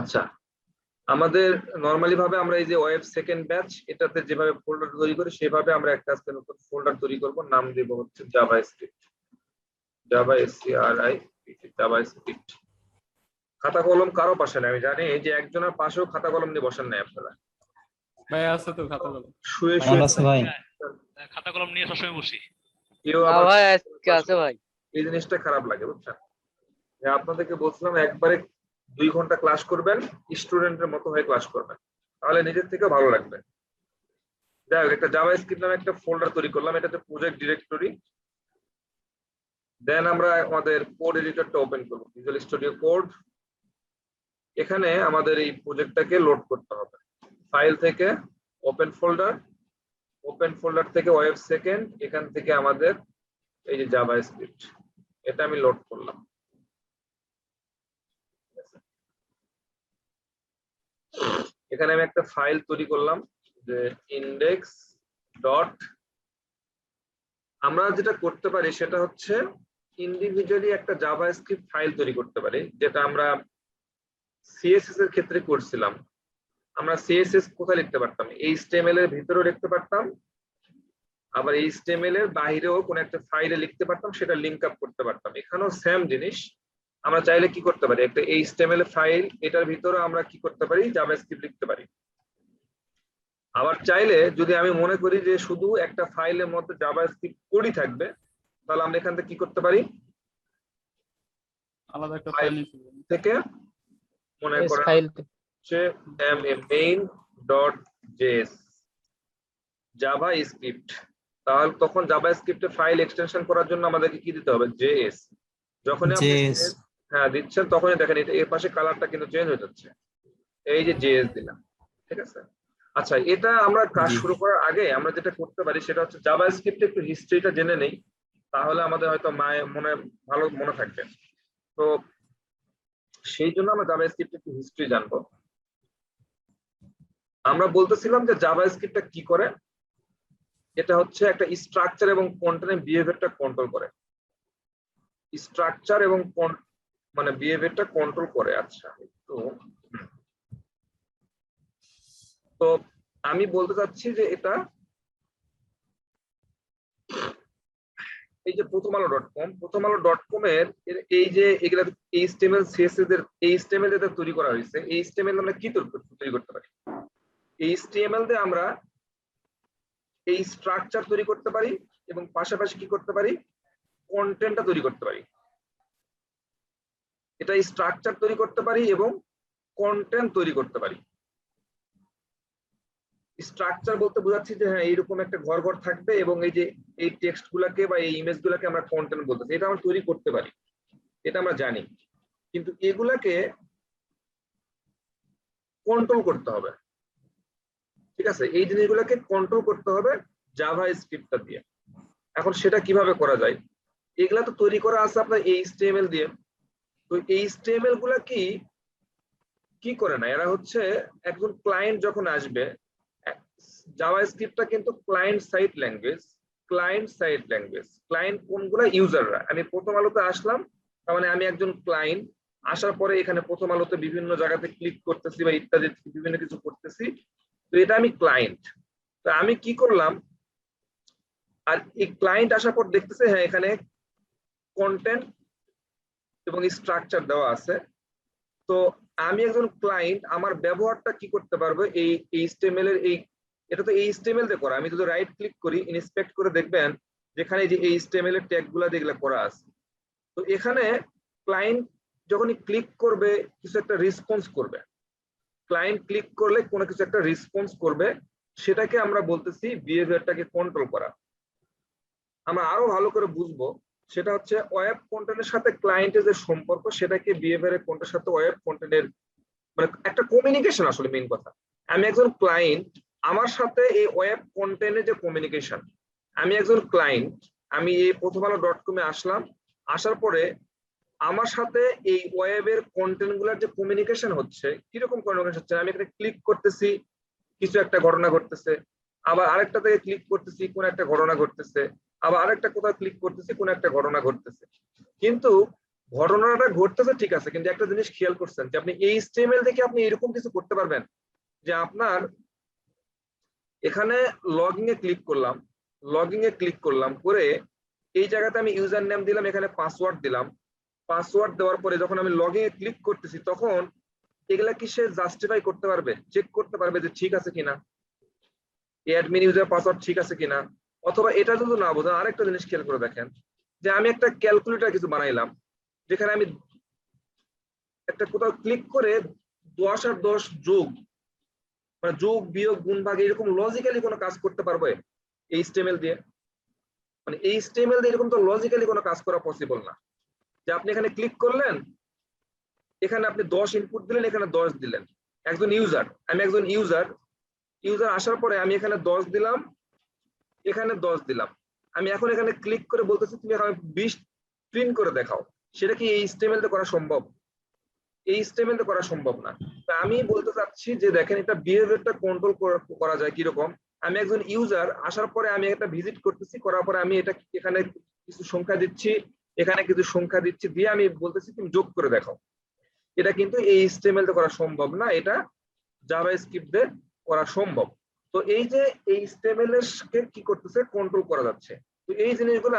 আচ্ছা, আমাদের নরমালি ভাবে আমরা এই যে ওয়েব সেকেন্ড ব্যাচ এটাতে যেভাবে ফোল্ডার তৈরি করি সেভাবে আমরা একটা আজকে নতুন ফোল্ডার তৈরি করব, নাম দেব হচ্ছে জাভা স্ক্রিপ্ট, জাভা এসসিআরআই, জাভা স্ক্রিপ্ট। খাতা কলম কারো পাশে নাই, আমি জানি এই যে একজনের পাশেও খাতা কলম নিয়ে বসেন নাই আপনারা, ভাই আছে তো খাতা কলম, শুয়ে শুয়ে ভাই খাতা কলম নিয়ে সবসময় বসি। কেউ না আবার ভাই আজকে আছে ভাই। এই জিনিসটা খারাপ লাগে বুঝছেন, যে আপনাদেরকে বলছিলাম একবারে 2 ঘন্টা ক্লাস করবেন, স্টুডেন্টের মতো হয়ে ক্লাস করবেন, তাহলে নিজের থেকেও ভালো লাগবে। যাই হোক, একটা জাভা স্ক্রিপ্ট নামে একটা ফোল্ডার তৈরি করলাম, এটাতে প্রজেক্ট ডিরেক্টরি। দেন আমরা আমাদের কোড এডিটরটা ওপেন করব, ভিজুয়াল স্টুডিও কোড। এখানে আমাদের এই প্রজেক্টটাকে লোড করতে হবে, ফাইল থেকে ওপেন ফোল্ডার, ওপেন ফোল্ডার থেকে ওয়েব সেকেন্ড, এখান থেকে আমাদের এই যে জাভা স্ক্রিপ্ট, এটা আমি লোড করলাম। এখানে আমি একটা ফাইল তৈরি করলাম যে ইন্ডেক্স ডট, আমরা যেটা করতে পারি সেটা হচ্ছে ইন্ডিভিজুয়ালি একটা জাভা স্ক্রিপ্ট ফাইল তৈরি করতে পারি, যেটা আমরা সিএসএস এর ক্ষেত্রে করছিলাম। আমরা সিএসএস কোথায় লিখতে পারতাম, এইচটিএমএল এর ভিতরেও লিখতে পারতাম, আবার এইচটিএমএল এর বাইরেও কোন একটা ফাইলে লিখতে পারতাম, সেটা লিংক আপ করতে পারতাম। এখানেও সেম জিনিস, আমরা চাইলে কি করতে পারি, একটা এইচটিএমএল ফাইল, এটার ভিতরে আমরা কি করতে পারি, জাভাস্ক্রিপ্ট লিখতে পারি। আবার চাইলে যদি আমি মনে করি যে শুধু একটা ফাইলের মধ্যে জাভাস্ক্রিপ্ট কোডই থাকবে, তাহলে আমরা এখান থেকে কি করতে পারি, আলাদা একটা ফাইল থেকে মনে করেন ফাইল হচ্ছে main.js জাভা স্ক্রিপ্ট, তাহলে তখন জাভা স্ক্রিপ্টে ফাইল এক্সটেনশন করার জন্য আমাদেরকে কি দিতে হবে, জেএস। যখন আপনি হ্যাঁ দিচ্ছেন তখনই দেখেন এটা এর পাশে কালারটা কিন্তু চেঞ্জ হয়ে যাচ্ছে, এই যে জেএস দিলাম, ঠিক আছে। আচ্ছা, এটা আমরা কাজ শুরু করার আগে আমরা যেটা করতে পারি সেটা হচ্ছে জাভা স্ক্রিপ্টে একটু হিস্ট্রিটা জেনে নেই, তাহলে আমাদের হয়তো ভালো মনে থাকবে। তো সেই জন্য আমরা জাভা স্ক্রিপ্টে একটু হিস্ট্রি জানবো। আমরা বলতেছিলাম যে জাভা স্ক্রিপ্টটা কি করে, এটা হচ্ছে একটা স্ট্রাকচার এবং কন্টেন্টের বিহেভিয়ারটা কন্ট্রোল করে, স্ট্রাকচার এবং মানে বিহেভিয়ারটা কন্ট্রোল করে। আচ্ছা, তো আমি বলতে চাচ্ছি যে এটা এই যে প্রথমআলো.com এর এই যে এগুলা এইচটিএমএল সিএসএস এর এইচটিএমএল যেটা তৈরি করা হয়েছে, এইচটিএমএল আমরা কি তৈরি করতে পারি, এইচটিএমএল দিয়ে আমরা এই স্ট্রাকচার তৈরি করতে পারি এবং পাশাপাশি কি করতে পারি, কন্টেন্টটা তৈরি করতে পারি। এটা স্ট্রাকচার তৈরি করতে পারি এবং কন্টেন্ট তৈরি করতে পারি। স্ট্রাকচার বলতে বোঝাচ্ছি যে হ্যাঁ এইরকম একটা ঘর ঘর থাকবে এবং এই যে এই টেক্সট গুলাকে বা এই ইমেজ গুলাকে আমরা কন্টেন্ট বলতেছি, এটা আমরা তৈরি করতে পারি, এটা আমরা জানি। কিন্তু এগুলাকে কন্ট্রোল করতে হবে, ঠিক আছে, এই জিনিসগুলোকে কন্ট্রোল করতে হবে জাভা স্ক্রিপ্টটা দিয়ে। এখন সেটা কিভাবে করা যায়, এগুলা তো তৈরি করা আছে আপনার এইচটিএমএল দিয়ে। তো এইচটিএমএল গুলা কি করে না, এরা হচ্ছে একজন ক্লায়েন্ট যখন আসবে, জাভা স্ক্রিপ্টটা কিন্তু ক্লায়েন্ট সাইড ল্যাঙ্গুয়েজ। ক্লায়েন্ট কোনগুলা, ইউজাররা। আমি প্রথম আলোতে আসলাম, তার মানে আমি একজন ক্লায়েন্ট, আসার পরে এখানে প্রথম আলোতে বিভিন্ন জায়গাতে ক্লিক করতেছি বা ইত্যাদি বিভিন্ন কিছু করতেছি, তো এটা আমি ক্লায়েন্ট। তো আমি কি করলাম, আর এই ক্লায়েন্ট আসার পর দেখতেছে হ্যাঁ এখানে কন্টেন্ট এবং স্ট্রাকচার দেওয়া আছে। তো আমি একজন ক্লায়েন্ট, আমার ব্যবহারটা কি করতে পারবো, এই এইচটিএমএল এর এটা তো এইচটিএমএল দিয়ে করা। আমি যদি রাইট ক্লিক করি, ইন্সপেক্ট করে দেখবেন যেখানে যে এইচটিএমএল এর ট্যাগ গুলা যেগুলো করা আছে, তো এখানে ক্লায়েন্ট যখনই ক্লিক করবে কিছু একটা রেসপন্স করবে, ক্লায়েন্ট ক্লিক করলে কোনো কিছু একটা রেসপন্স করবে, সেটাকে আমরা বলতেছি বিহেভিয়ারটাকে কন্ট্রোল করা। আমরা আরো ভালো করে বুঝবো, সেটা হচ্ছে ওয়েব কন্টেন্টের সাথে ক্লায়েন্টের যে সম্পর্ক, সেটাকে বিহেভিয়ারের কন্টেন্টের সাথে ওয়েব কন্টেন্টের মানে একটা কমিউনিকেশন। আসলে মেইন কথা, আমি একজন ক্লায়েন্ট, আমার সাথে এই ওয়েব কন্টেন্টের যে কমিউনিকেশন, আমি একজন ক্লায়েন্ট, আমি এই প্রথমআলো.com এ আসলাম, আসার পরে আমার সাথে এই ওয়েবের কন্টেন্ট গুলার যে কমিউনিকেশন হচ্ছে, কিরকম কমিউনিকেশন হচ্ছে, আমি এখানে ক্লিক করতেছি কিছু একটা ঘটনা ঘটতেছে, আবার আরেকটা থেকে ক্লিক করতেছি কোন একটা ঘটনা ঘটতেছে, আবার আরেকটা কোথাও ক্লিক করতেছি কোন একটা ঘটনা ঘটতেছে। কিন্তু ঘটনাটা ঘটতেছে ঠিক আছে, কিন্তু একটা জিনিস খেয়াল করছেন যে আপনি HTML থেকে আপনি এরকম কিছু করতে পারবেন যে আপনার এখানে লগইন এ ক্লিক করলাম করে এই জায়গাতে আমি ইউজার নেম দিলাম, এখানে পাসওয়ার্ড দিলাম, পাসওয়ার্ড দেওয়ার পরে যখন আমি লগইন এ ক্লিক করতেছি তখন এগুলা কি সে জাস্টিফাই করতে পারবে, চেক করতে পারবে যে ঠিক আছে কিনা, অ্যাডমিন ইউজার পাসওয়ার্ড ঠিক আছে কিনা। অথবা এটা যদি না বোঝেন আরেকটা জিনিস খেয়াল করে দেখেন যে আমি একটা ক্যালকুলেটর কিছু বানাইলাম যেখানে আমি একটা কোথাও ক্লিক করে 10 আর 10 যোগ, মানে যোগ বিয়োগ গুণ ভাগ এরকম লজিক্যালি কোনো কাজ করতে পারবে HTML দিয়ে? মানে HTML দিয়ে এরকম তো লজিক্যালি কোনো কাজ করা পসিবল না যে আপনি এখানে ক্লিক করলেন, এখানে আপনি 10 ইনপুট দিলেন, এখানে 10 দিলেন। আমি একজন ইউজার আসার পরে আমি এখানে 10 দিলাম, এখানে 10 দিলাম। আমি এখন এখানে ক্লিক করে বলতেছি তুমি এখন 20 প্রিন্ট করে দেখাও, সেটা কি HTML তে করা সম্ভব? HTML তে করা সম্ভব না। তা আমি বলতে চাচ্ছি যে দেখেন এটা বিহেভিয়ারটা কন্ট্রোল করা যায় কিরকম। আমি একজন ইউজার আসার পরে আমি একটা ভিজিট করতেছি, করার পরে আমি এটা এখানে কিছু সংখ্যা দিচ্ছি, এখানে কিছু সংখ্যা দিচ্ছি, দিয়ে আমি বলতেছি তুমি যোগ করে দেখাও। এটা কিন্তু HTML তে করা সম্ভব না, এটা জাভাস্ক্রিপ্ট দিয়ে করা সম্ভব। তো এই যে HTML এর কে কি করতেছে, কন্ট্রোল করা যাচ্ছে। তো এই জিনিসগুলো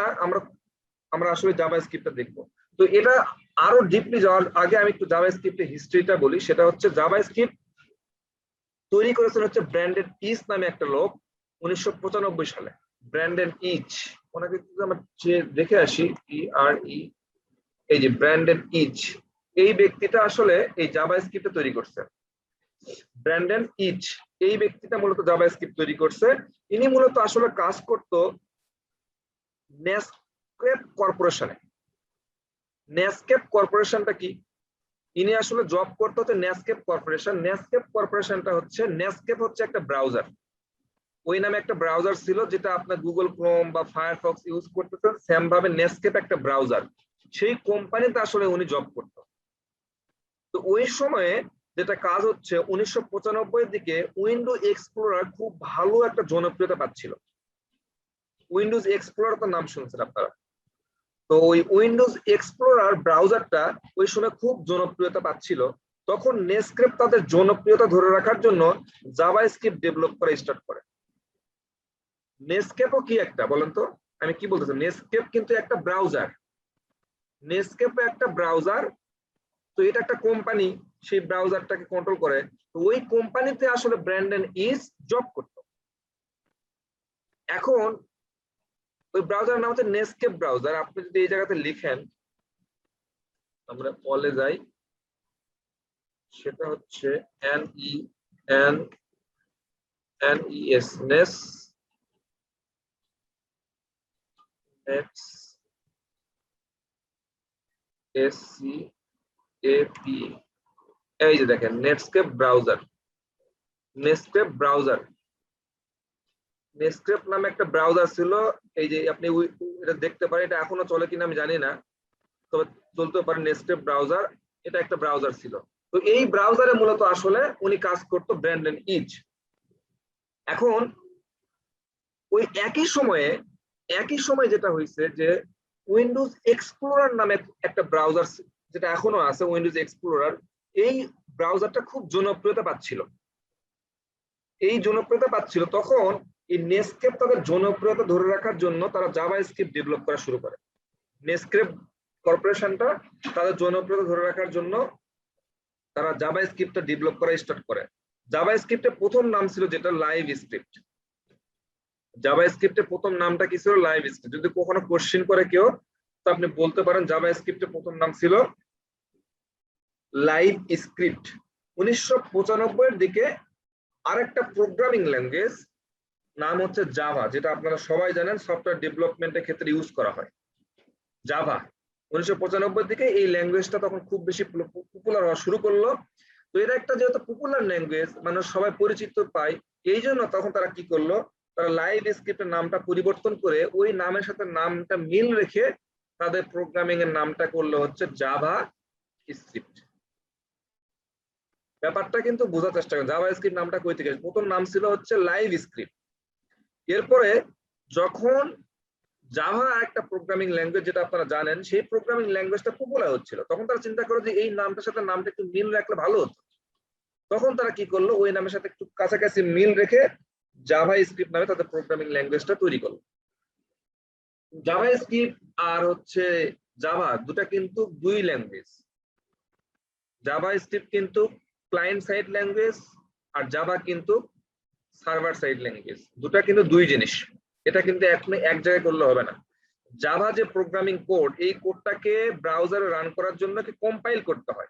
আমরা আসলে জাভাস্ক্রিপ্টে দেখবো। তো এটা আরো ডিপলি যাওয়ার আগে আমি একটু জাভাস্ক্রিপ্টের হিস্ট্রিটা বলি। সেটা হচ্ছে জাভাস্ক্রিপ্ট তৈরি করেছেন হচ্ছে ব্র্যান্ডন ইচ নামে একটা লোক 1995 সালে। ব্র্যান্ডন ইচ, ওনাকে আমরা দেখে আসি, PRE, এই যে ব্র্যান্ডন ইচ, এই ব্যক্তিটা আসলে এই জাভাস্ক্রিপ্ট তৈরি করছে। ব্র্যান্ডন ইচ এই ব্যক্তিটা মূলত জাভাস্ক্রিপ্ট তৈরি করছে। ইনি মূলত আসলে কাজ করতো নেটস্কেপ কর্পোরেশনে। নেটস্কেপ কর্পোরেশনটা কি? ইনি আসলে জব করতে হচ্ছে নেটস্কেপ কর্পোরেশন। নেটস্কেপ কর্পোরেশনটা হচ্ছে, নেটস্কেপ হচ্ছে একটা ব্রাউজার, ওই নামে একটা ব্রাউজার ছিল যেটা আপনার গুগল ক্রোম বা ফায়ারফক্স ইউজ করতেছেন, সেম ভাবে নেটস্কেপ একটা ব্রাউজার, সেই কোম্পানিতে আসলে উনি জব করতো। তো ওই সময়ে যেটা কাজ হচ্ছে 1995 এর দিকে উইন্ডো এক্সপ্লোরার খুব ভালো একটা জনপ্রিয়তা পাচ্ছিল। উইন্ডোজ এক্সপ্লোরার তো নাম শুনছেন আপনারা। তো ওই উইন্ডোজ এক্সপ্লোরার ব্রাউজারটা ওই সময় খুব জনপ্রিয়তা পাচ্ছিল। তখন নেটস্কেপ তাদের জনপ্রিয়তা ধরে রাখার জন্য জাভাস্ক্রিপ্ট ডেভেলপ করা স্টার্ট করে। নেটস্কেপও কি একটা বলেন তো, আমি কি বলতেছি, নেটস্কেপ কিন্তু একটা ব্রাউজার, নেটস্কেপও একটা ব্রাউজার। তো এটা একটা কোম্পানি, সেই ব্রাউজারটাকে কন্ট্রোল করে। তো ওই কোম্পানিতে আসলে ব্র্যান্ডন ইচ জব করতো। এখন ওই ব্রাউজার নাম হচ্ছে নেটস্কেপ ব্রাউজার। আপনি যদি এই জায়গাতে লিখেন, আমরা পলে যাই, সেটা হচ্ছে NES নেস, SCAP, এই যে দেখেন Netscape browser. Netscape browser, Netscape নামে একটা ব্রাউজার ছিল। এই যে আপনি এটা দেখতে পারেন, এটা এখনো চলে কিনা আমি জানি না, তবে চলতে পারে। নেটস্কেপ ব্রাউজার, এটা একটা ব্রাউজার ছিল। তো এই ব্রাউজারে মূলত আসলে উনি কাজ করতো ব্র্যান্ডন ইচ। এখন ওই একই সময়ে যেটা হয়েছে যে উইন্ডোজ এক্সপ্লোরার নামে একটা ব্রাউজার, যেটা এখনো আছে উইন্ডোজ এক্সপ্লোরার, এই ব্রাউজারটা খুব জনপ্রিয়তা পাচ্ছিল। তখন এই নেটস্কেপ তাদের জনপ্রিয়তা ধরে রাখার জন্য তারা জাভাস্ক্রিপ্ট ডেভেলপ করা শুরু করে। নেটস্কেপ কর্পোরেশনটা তাদের জনপ্রিয়তা ধরে রাখার জন্য তারা জাভাস্ক্রিপ্টটা ডেভেলপ করা স্টার্ট করে। জাভাস্ক্রিপ্টের প্রথম নাম ছিল যেটা লাইভ স্ক্রিপ্ট। জাভাস্ক্রিপ্টের প্রথম নামটা কি ছিল? Live script. যদি কখনো কোশ্চেন করে কেউ, তো আপনি বলতে পারেন জাভাস্ক্রিপ্টের প্রথম নাম ছিল লাইভ স্ক্রিপ্ট। 1995 এর দিকে আরেকটা প্রোগ্রামিং ল্যাঙ্গুয়েজ নাম হচ্ছে জাভা, যেটা আপনারা সবাই জানেন সফটওয়্যার ডেভেলপমেন্টের ক্ষেত্রে ইউজ করা হয়। জাভা 1995 দিকে এই ল্যাঙ্গুয়েজটা তখন খুব বেশি পপুলার হওয়া শুরু করলো। তো এটা একটা যেহেতু পপুলার ল্যাঙ্গুয়েজ, মানুষ সবাই পরিচিত পায়, এই জন্য তখন তারা কি করলো, তারা লাইভ স্ক্রিপ্টের নামটা পরিবর্তন করে ওই নামের সাথে নামটা মিল রেখে তাদের প্রোগ্রামিং এর নামটা করলো হচ্ছে জাভা স্ক্রিপ্ট। ব্যাপারটা কিন্তু বোঝার চেষ্টা করেন, জাভা স্ক্রিপ্ট নামটা কই থেকে, প্রথম নাম ছিল হচ্ছে লাইভ স্ক্রিপ্ট। এরপরে যখন জাভা একটা প্রোগ্রামিং ল্যাঙ্গুয়েজ, যেটা আপনারা জানেন, সেই প্রোগ্রামিং ল্যাঙ্গুয়েজটা পপুলার হচ্ছিল। তখন তারা চিন্তা করে যে এই নামটার সাথে নামটা একটু মিল রাখলে ভালো হতো। তখন তারা কি করলো, ওই নামের সাথে একটু কাছাকাছি মিল রেখে জাভা স্ক্রিপ্ট নামে তাদের প্রোগ্রামিং ল্যাঙ্গুয়েজটা তৈরি করলো। জাভা স্ক্রিপ্ট আর হচ্ছে জাভা দুটা কিন্তু দুই ল্যাঙ্গুয়েজ। জাভা স্ক্রিপ্ট কিন্তু ক্লায়েন্ট সাইড ল্যাঙ্গুয়েজ, আর জাভা কিন্তু সার্ভার সাইড ল্যাঙ্গুয়েজ। দুটা কিন্তু দুই জিনিস, এটা কিন্তু এখন এক জায়গায় করলে হবে না। জাভা যে প্রোগ্রামিং কোড, এই কোডটাকে ব্রাউজারে রান করার জন্য কি কম্পাইল করতে হয়,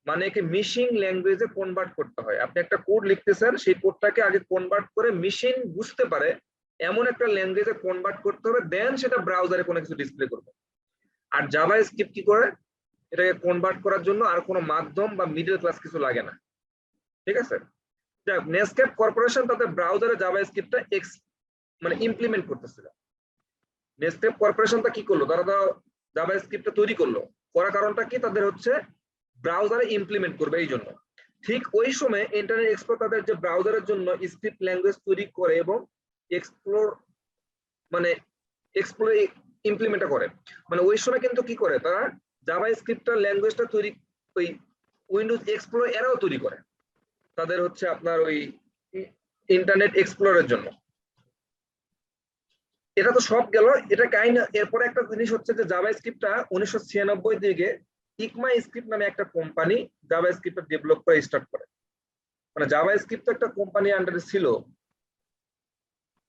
মানে কি মেশিন ল্যাঙ্গুয়েজে কনভার্ট করতে হয়। আপনি একটা কোড লিখতেছেন, সেই কোডটাকে আগে কনভার্ট করে মেশিন বুঝতে পারে এমন একটা ল্যাঙ্গুয়েজে কনভার্ট করতে হবে, দেন সেটা ব্রাউজারে কোনো কিছু ডিসপ্লে করবে। আর জাভা স্ক্রিপ্ট কি করে, এটাকে কনভার্ট করার জন্য আর কোনো মাধ্যম বা মিডল ক্লাস কিছু লাগে না। ঠিক আছে, নেটস্কেপ কর্পোরেশন তাদের ব্রাউজারে জাভা স্ক্রিপ্টটা মানে ইমপ্লিমেন্ট করতেছিল। নেটস্কেপ কর্পোরেশনটা কি করলো, তারা জাভা স্ক্রিপ্টটা তৈরি করলো, করার কারণটা কি, তাদের হচ্ছে ব্রাউজারে ইমপ্লিমেন্ট করবে এই জন্য। ঠিক ওই সময় ইন্টারনেট এক্সপ্লোর তাদের যে ব্রাউজারের জন্য স্ক্রিপ্ট ল্যাঙ্গুয়েজ তৈরি করে এবং এক্সপ্লোর ইমপ্লিমেন্ট করে, মানে ওই সময় কিন্তু কি করে, তারা জাভা স্ক্রিপ্টের ল্যাঙ্গুয়েজটা তৈরি, ওই উইন্ডোজ এক্সপ্লোর এরাও তৈরি করে তাদের হচ্ছে আপনার ওই ইন্টারনেট এক্সপ্লোরের জন্য। এটা তো সব গেল, এটা কাইন্ড। এরপরে একটা জিনিস হচ্ছে যে জাভা স্ক্রিপ্টটা 1996 দিকে ইকমা স্ক্রিপ্ট নামে একটা কোম্পানি জাভা স্ক্রিপ্ট ডেভেলপ করে স্টার্ট করে। মানে জাভা স্ক্রিপ্ট একটা কোম্পানি আন্ডারে ছিল,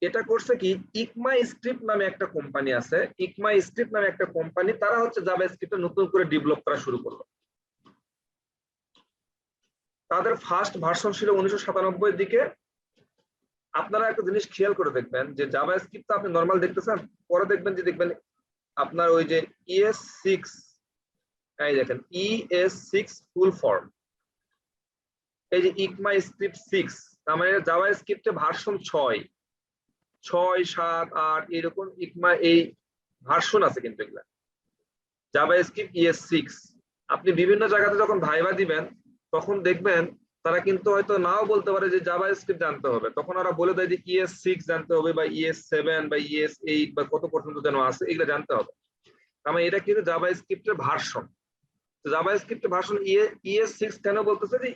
এটা করছে কি, ইকমা স্ক্রিপ্ট নামে একটা কোম্পানি আছে, ইকমা স্ক্রিপ্ট নামে একটা কোম্পানি, তারা হচ্ছে জাভা স্ক্রিপ্ট নতুন করে ডেভেলপ করা শুরু করলো। তাদের ফার্স্ট ভার্সন ছিল 1997 দিকে। আপনারা একটা জিনিস খেয়াল করে দেখবেন যে জাভা স্ক্রিপ্ট আপনি নর্মাল দেখতেছেন, পরে দেখবেন যে আপনার ওই যে ES6, এই দেখেন ES6 ফুল ফর্ম, এই যে ইকমা স্ক্রিপ্ট 6, তার মানে জাভা স্ক্রিপ্টে ভার্সন 6, 7, 8 এরকম ইকমা এই ভার্সন আছে। কিন্তু এগুলা জাভা স্ক্রিপ্ট ES6, আপনি বিভিন্ন জায়গাতে যখন ভাইবা দিবেন তখন দেখবেন তারা কিন্তু হয়তো নাও বলতে পারে যে জাভা স্ক্রিপ্ট জানতে হবে, তখন ওরা বলে দেয় যে ES6 জানতে হবে বা ES7 বা ES8 বা কত পর্যন্ত যেন আছে, এগুলো জানতে হবে। তার মানে এটা কিন্তু জাভা স্ক্রিপ্টের ভার্সন। জাভা স্ক্রিপ্টের ভার্সন ES6 কেন বলতেছে, যে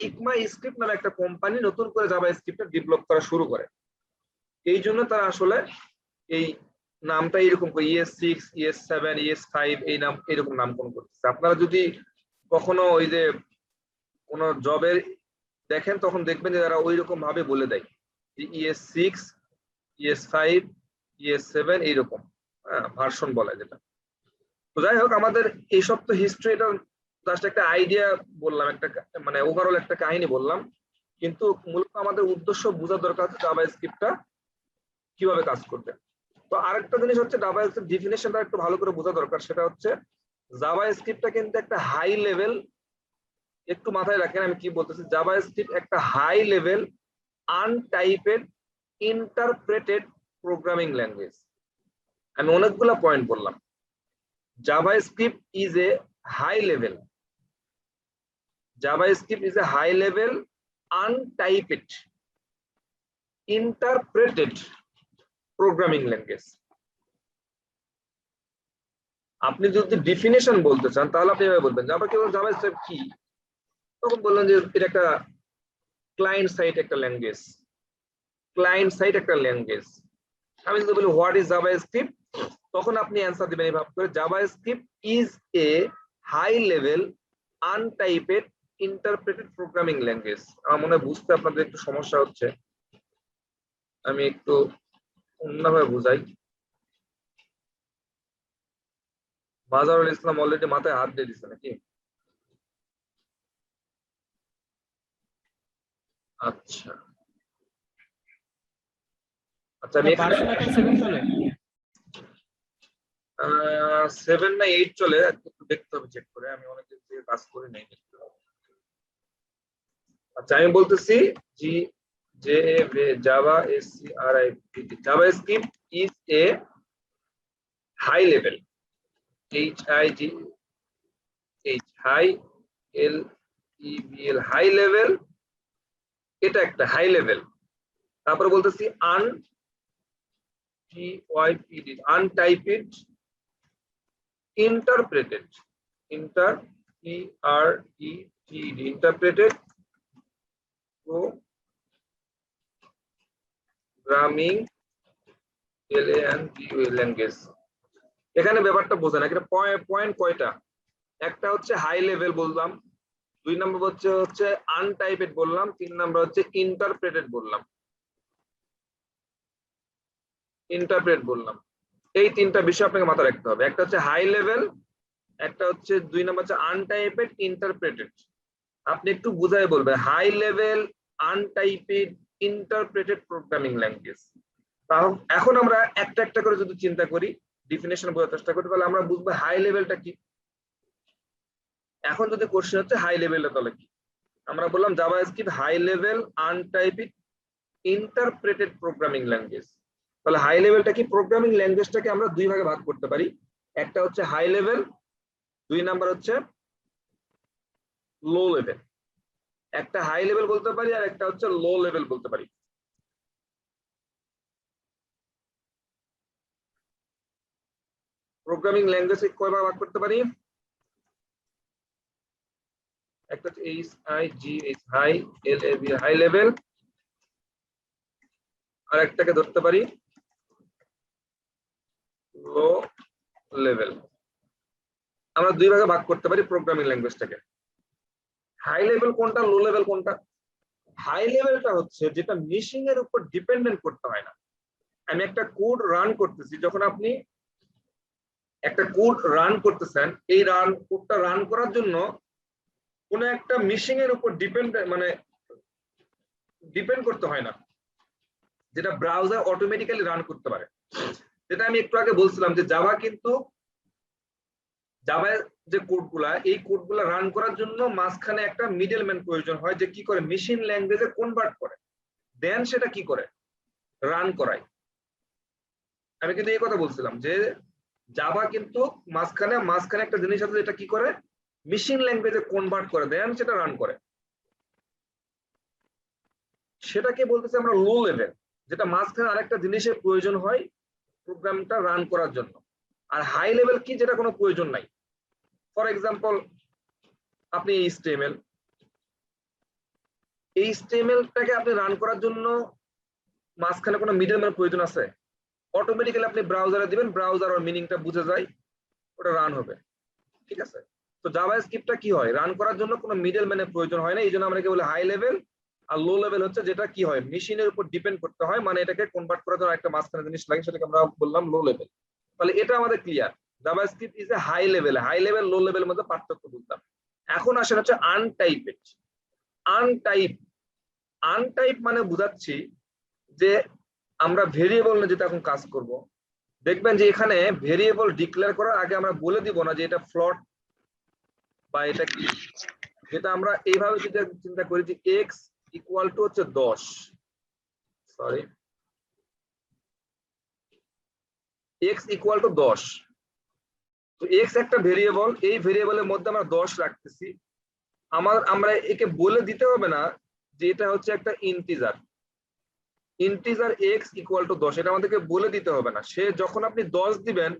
ইকমা স্ক্রিপ্ট নামে একটা কোম্পানি নতুন করে জাভা স্ক্রিপ্ট ডেভেলপ করা শুরু করে, এই জন্য তারা আসলে এই নামটা এরকম করে ES6, ES7, ES5 এই নাম এরকম নামকরণ করতেছে। আপনারা যদি কখনো ওই যে কোন জবের দেখেন তখন দেখবেন যে তারা ওই রকম ভাবে বলে দেয় যে ES6, ES5, ES7 এইরকম ভার্সন বলে যেটা। তো যাই হোক, আমাদের এইসব তো হিস্ট্রি, এটা জাস্ট একটা আইডিয়া বললাম, একটা মানে ওভারঅল একটা কাহিনী বললাম, কিন্তু মূলত আমাদের উদ্দেশ্য বোঝা দরকার হচ্ছে জাভা স্ক্রিপ্টটা কিভাবে কাজ করবে। তো আরেকটা জিনিস হচ্ছে জাভা স্ক্রিপ্ট ডেফিনেশনটা একটু ভালো করে বোঝা দরকার, সেটা হচ্ছে জাভা স্ক্রিপ্টটা কিন্তু একটা হাই লেভেল, একটু মাথায় রাখেন আমি কি বলতেছি, জাভা স্ক্রিপ্ট একটা high level untyped interpreted programming language. আমি অনেকগুলো পয়েন্ট বললাম। JavaScript is a high level. JavaScript is a high level untyped interpreted programming language. আপনি যদি ডেফিনেশন বলতে চান তাহলে আপনি এভাবে বলবেন, JavaScript কি, তখন বললেন যে এটা একটা ক্লায়েন্ট সাইড একটা ল্যাঙ্গুয়েজ, ক্লায়েন্ট সাইড একটা ল্যাঙ্গুয়েজ। আমি যদি বলি হোয়াট ইজ JavaScript, তখন আপনি অ্যান্সার দিবেন এইভাবে করে, JavaScript is a high level untyped interpreted programming language. আমার মনে হয় বুঝতে আপনাদের একটু সমস্যা হচ্ছে, আমি একটু অন্যভাবে বুঝাই। মাজারুল ইসলাম অলরেডি মাথায় হাত দিয়ে দিচ্ছে নাকি? আচ্ছা আচ্ছা, আমি ভার্সন এখন 7 চলে। 7 না 8 চলে, একটু দেখতে হবে চেক করে, আমি অনেকদিন থেকে কাজ করি নাই। আচ্ছা, আমি বলতেছি জি Java JavaScript is a high level, high level, high level, এটা একটা হাই লেভেল। তারপরে বলতেছি TYPED, untyped interpreted, interpreted programming language। এখানে ব্যাপারটা বোঝেন, এখানে পয়েন্ট কয়টা? একটা হচ্ছে হাই লেভেল বললাম, 2 নম্বর হচ্ছে আনটাইপেড বললাম, 3 নম্বর হচ্ছে ইন্টারপ্রেটেড বললাম। ইন্টারপ্রেট বললাম। এই তিনটা বিষয় আপনাকে মাথায় রাখতে হবে। একটা হচ্ছে হাই লেভেল, একটা হচ্ছে 2 নম্বর হচ্ছে আনটাইপেড, ইন্টারপ্রেটেড। আপনি একটু বুঝাই বলবেন high level, untyped, interpreted programming language. এখন আমরা একটা একটা করে যদি চিন্তা করি, ডেফিনেশন বোঝার চেষ্টা করি, তাহলে আমরা বুঝবো হাই লেভেলটা কি। এখন যদি কোশ্চেন হচ্ছে হাই লেভেলটা তাহলে কি, আমরা বললাম JavaScript high level untyped interpreted programming language. তাহলে হাই লেভেলটা কি? প্রোগ্রামিং ল্যাঙ্গুয়েজটাকে আমরা 2 ভাগে ভাগ করতে পারি। একটা হচ্ছে হাই লেভেল, 2 নাম্বার হচ্ছে লো লেভেল। একটা হাই লেভেল বলতে পারি আর একটা হচ্ছে লো লেভেল বলতে পারি। প্রোগ্রামিং ল্যাঙ্গুয়েজ কয় ভাগ করতে পারি? একটা হচ্ছে HIGH high, LAV high level, আর একটাকে ধরতে পারি লো লেভেল। আমরা 2 ভাগে ভাগ করতে পারি প্রোগ্রামিং ল্যাঙ্গুয়েজটাকে। হাই লেভেল কোনটা, লো লেভেল কোনটা? হাই লেভেলটা হচ্ছে যেটা মেশিন এর উপর ডিপেন্ডেন্ট করতে হয় না। আমি একটা কোড রান করতেছি, যখন আপনি একটা কোড রান করতেছেন, এই কোডটা রান করার জন্য কোন একটা মেশিন এর উপর ডিপেন্ড করতে হয় না, যেটা ব্রাউজার অটোমেটিক্যালি রান করতে পারে। যেটা আমি একটু আগে বলছিলাম যে জাভা কিন্তু জাভার যে কোডগুলা, এই কোডগুলা রান করার জন্য মাঝখানে একটা মিডলম্যান প্রয়োজন হয়, যে কি করে মেশিন ল্যাঙ্গুয়েজে কনভার্ট করে, দেন সেটা কি করে রান করায়। আমি কিন্তু এই কথা বলছিলাম যে জাভা কিন্তু মাঝখানে একটা জিনিস আছে যেটা কি করে মেশিন ল্যাঙ্গুয়েজে কনভার্ট করে, দেন সেটা রান করে। সেটাকে বলতেছি আমরা লো লেভেল, যেটা মাঝখানে আরেকটা জিনিসের প্রয়োজন হয় প্রোগ্রামটা রান করার জন্য। আর হাই লেভেল কি, যেটা কোনো প্রয়োজন নাই। ফর এক্সাম্পল, আপনি এইচটিএমএলটাকে আপনি রান করার জন্য মাঝখানে কোনো মিডলম্যান প্রয়োজন আছে? অটোমেটিক্যালি আপনি ব্রাউজারে দিবেন, ব্রাউজার ওর মিনিংটা বুঝে যায়, ওটা রান হবে। ঠিক আছে? তো জাভাস্ক্রিপ্টটা কি হয়, রান করার জন্য কোনো মিডলম্যানের প্রয়োজন হয় না। এই জন্য আমরা কি বলি হাই লেভেল। আর লো লেভেল হচ্ছে যেটা কি হয় মেশিনের উপর ডিপেন্ড করতে হয়, মানে এটাকে কনভার্ট করার জন্য একটা মাঝখানে জিনিস লাগে, সেটাকে আমরা বললাম লো লেভেল। তাহলে এটা আমাদের clear, JavaScript is a high level. High level low লেভেলের মধ্যে পার্থক্য বুঝলাম। এখন আসেন হচ্ছে আনটাইপেড। আনটাইপ মানে বুঝাচ্ছি যে আমরা ভেরিয়েবল নিয়ে যেটা এখন কাজ করব, দেখবেন যে এখানে ভেরিয়েবল ডিক্লেয়ার করার আগে আমরা বলে দিব না যে এটা ফ্লোট বা এটা কি। যেটা আমরা এইভাবে যদি চিন্তা করি যে এক্স ইকুয়াল টু হচ্ছে 10, সরি, এক্স ইকুয়াল টু 10। তো এক্স একটা ভেরিয়েবল, এই ভেরিয়েবলের মধ্যে আমরা 10 রাখতেছি। আমরা একে বলে দিতে হবে না যে এটা হচ্ছে একটা ইন্টিজার এক্স ইকুয়াল টু 10, এটা আমাদেরকে বলে দিতে হবে না। সে যখন আপনি 10 দিবেন,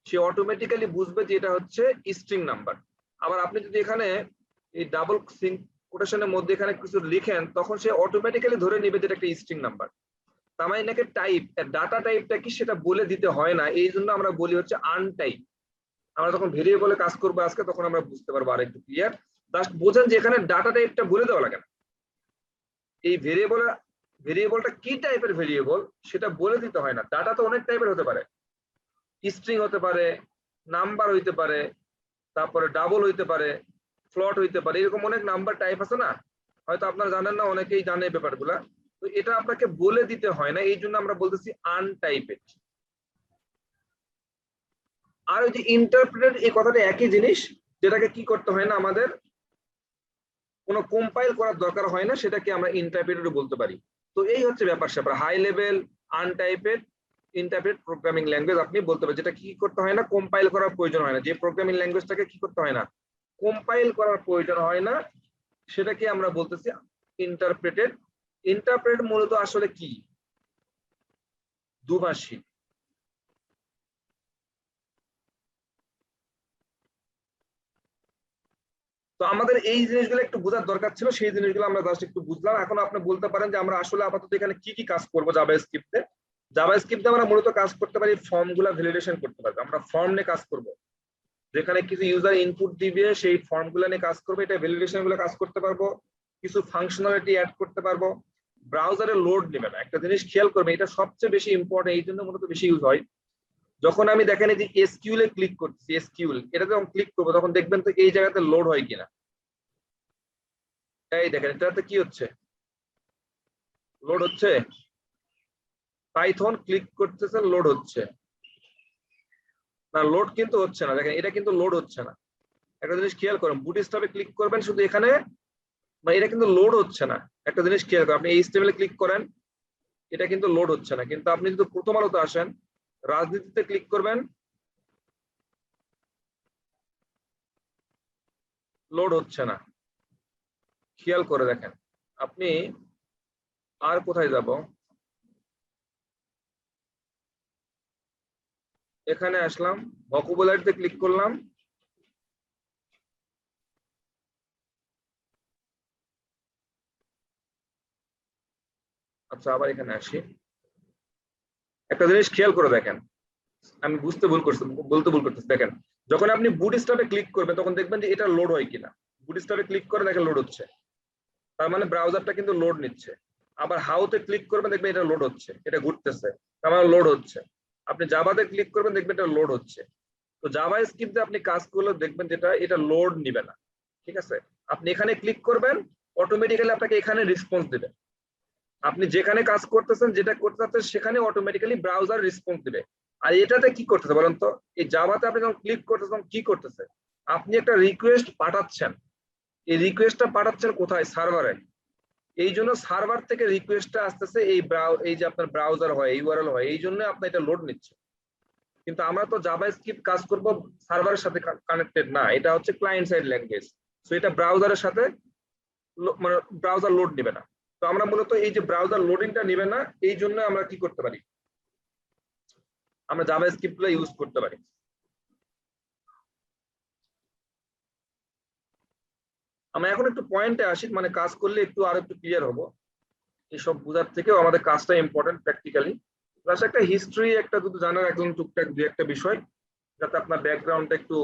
সে অটোমেটিক্যালি বুঝবে যে এটা হচ্ছে স্ট্রিং নাম্বার। আবার আপনি যদি এখানে এই ডাবল কোটেশনের মধ্যে এখানে কিছু লিখেন, তখন সে অটোমেটিক্যালি ধরে নেবে যে এটা একটা স্ট্রিং নাম্বার। তার মানে এটাকে টাইপ, ডাটা টাইপটা কি সেটা বলে দিতে হয় না, এই জন্য আমরা বলি হচ্ছে আনটাইপ। আমরা যখন ভেরিয়েবলে কাজ করবো আজকে, তখন আমরা বুঝতে পারবো আর একটু ক্লিয়ার। জাস্ট বোঝেন যে এখানে ডাটা টাইপটা বলে দেওয়া লাগে না। এই ভেরিয়েবলটা কি টাইপের ভেরিয়েবল সেটা বলে দিতে হয় না। ডাটা তো অনেক টাইপের হতে পারে, স্ট্রিং হতে পারে, নাম্বার হইতে পারে, তারপরে ডাবল হইতে পারে, ফ্লট হইতে পারে, এরকম অনেক নাম্বার টাইপ আছে না, হয়তো আপনারা জানেন না, অনেকেই জানে এই ব্যাপারগুলা। তো এটা আপনাকে বলে দিতে হয় না, এই জন্য আমরা বলতেছি আনটাইপেড। আর ওই যে ইন্টারপ্রেটেড, এই কথাটা একই জিনিস, যেটাকে কি করতে হয় না, আমাদের কোনো কম্পাইল করার দরকার হয় না, সেটাকে আমরা ইন্টারপ্রেটেড বলতে পারি। তো এই হচ্ছে ব্যাপার স্যাপার, high level, untyped, interpret programming language আপনি বলতে পারেন, যেটা কি করতে হয় না, কম্পাইল করার প্রয়োজন হয় না। যে প্রোগ্রামিং ল্যাঙ্গুয়েজটাকে কি করতে হয় না, কম্পাইল করার প্রয়োজন হয় না, সেটাকে আমরা বলতেছি ইন্টারপ্রেটেড। ইন্টারপ্রেট মূলত আসলে কি, দুভাষী। তো আমাদের এই জিনিসগুলো একটু বোঝার দরকার ছিল, সেই জিনিসগুলো আমরা জাস্ট একটু বুঝলাম। এখন আপনি বলতে পারেন যে আমরা আসলে আপাতত এখানে কি কি কাজ করবো জাভাস্ক্রিপ্টে। জাভাস্ক্রিপ্টে আমরা মূলত কাজ করতে পারি, ফর্ম গুলা ভ্যালিডেশন করতে পারবো। আমরা ফর্ম নিয়ে কাজ করব, যেখানে কিছু ইউজার ইনপুট দিবে, সেই ফর্ম গুলা নিয়ে কাজ করবো, এটা ভ্যালিডেশন গুলো কাজ করতে পারবো, কিছু ফাংশনালিটি অ্যাড করতে পারবো। ব্রাউজারে লোড নেবে না, একটা জিনিস খেয়াল করবে, এটা সবচেয়ে বেশি ইম্পর্টেন্ট, এই জন্য মূলত বেশি ইউজ হয়। যখন আমি দেখেন এই যে এসকিউএল এ ক্লিক করছি, এসকিউএল এটা যখন ক্লিক করবো তখন দেখবেন তো এই জায়গাতে লোড হয় কিনা। এই দেখেন এটাতে কি হচ্ছে, লোড হচ্ছে। পাইথন ক্লিক করতেছেন, লোড হচ্ছে না? লোড কিন্তু হচ্ছে না, দেখেন এটা কিন্তু লোড হচ্ছে না। একটা জিনিস খেয়াল করেন, বুটস্ট্র্যাপে ক্লিক করবেন শুধু এখানে, মানে এটা কিন্তু লোড হচ্ছে না। একটা জিনিস খেয়াল করেন, আপনি এইচটিএমএল এ ক্লিক করেন, এটা কিন্তু লোড হচ্ছে না। কিন্তু আপনি যদি প্রথম আলোতে আসেন, রাজনীতিতে ক্লিক করবেন, লোড হচ্ছে না। খেয়াল করে দেখেন। আপনি আর কোথায় যাব, এখানে আসলাম, ভোকাবুলারিতে ক্লিক করলাম, আচ্ছা আবার এখানে আসি। একটা জিনিস খেয়াল করে দেখেন, আমি বলতে ভুল করতেছি। দেখেন যখন আপনি বুটস্ট্র্যাপে ক্লিক করবেন তখন দেখবেন যে এটা লোড হয় কিনা। বুটস্ট্র্যাপে ক্লিক করে দেখেন লোড হচ্ছে, তার মানে ব্রাউজারটা কিন্তু লোড নিচ্ছে। আবার হাউতে ক্লিক করবেন, দেখবেন এটা লোড হচ্ছে, এটা ঘুরতেছে, তার মানে লোড হচ্ছে। আপনি জাভাতে ক্লিক করবেন, দেখবেন এটা লোড হচ্ছে। তো জাভাস্ক্রিপ্টে আপনি কাজ করলে দেখবেন যেটা এটা লোড নিবে না, ঠিক আছে? আপনি এখানে ক্লিক করবেন, অটোমেটিক্যালি আপনাকে এখানে রেসপন্স দিবে। আপনি যেখানে কাজ করতেছেন, যেটা করতে চাচ্ছেন, সেখানে অটোমেটিক্যালি ব্রাউজার রেসপন্স দিবে। আর এটাতে কি করতেছে বলেন তো, এই জাভাতে আপনি যখন ক্লিক করতেছেন তখন কি করতেছে, আপনি একটা রিকোয়েস্ট পাঠাচ্ছেন। এই রিকোয়েস্টটা পাঠাচ্ছেন কোথায়? সার্ভারে। এই জন্য সার্ভার থেকে রিকোয়েস্টটা আসতেছে এই যে আপনার ব্রাউজার হয়, ইউআরএল হয়, এই জন্য আপনার এটা লোড নিচ্ছে। কিন্তু আমরা তো জাভাস্ক্রিপ্ট কাজ করব সার্ভারের সাথে কানেক্টেড না, এটা হচ্ছে ক্লায়েন্ট সাইড ল্যাঙ্গুয়েজ। সো এটা ব্রাউজারের সাথে মানে ব্রাউজার লোড নেবে না। তো আমরা মূলত এই যে ব্রাউজার লোডিংটা নেবে না, এই জন্য আমরা কি করতে পারি, আমরা জাভাস্ক্রিপ্টগুলো ইউজ করতে পারি। আমরা এখন একটু পয়েন্টে আসি, মানে কাজ করলে একটু আরো একটু ক্লিয়ার হবো। এইসব বোঝার থেকেও আমাদের কাজটা ইম্পর্টেন্ট প্র্যাকটিক্যালি, প্লাস একটা হিস্ট্রি একটা যদি জানা রাখলেন টুকটাক দু একটা বিষয়, যাতে আপনার ব্যাকগ্রাউন্ডটা একটু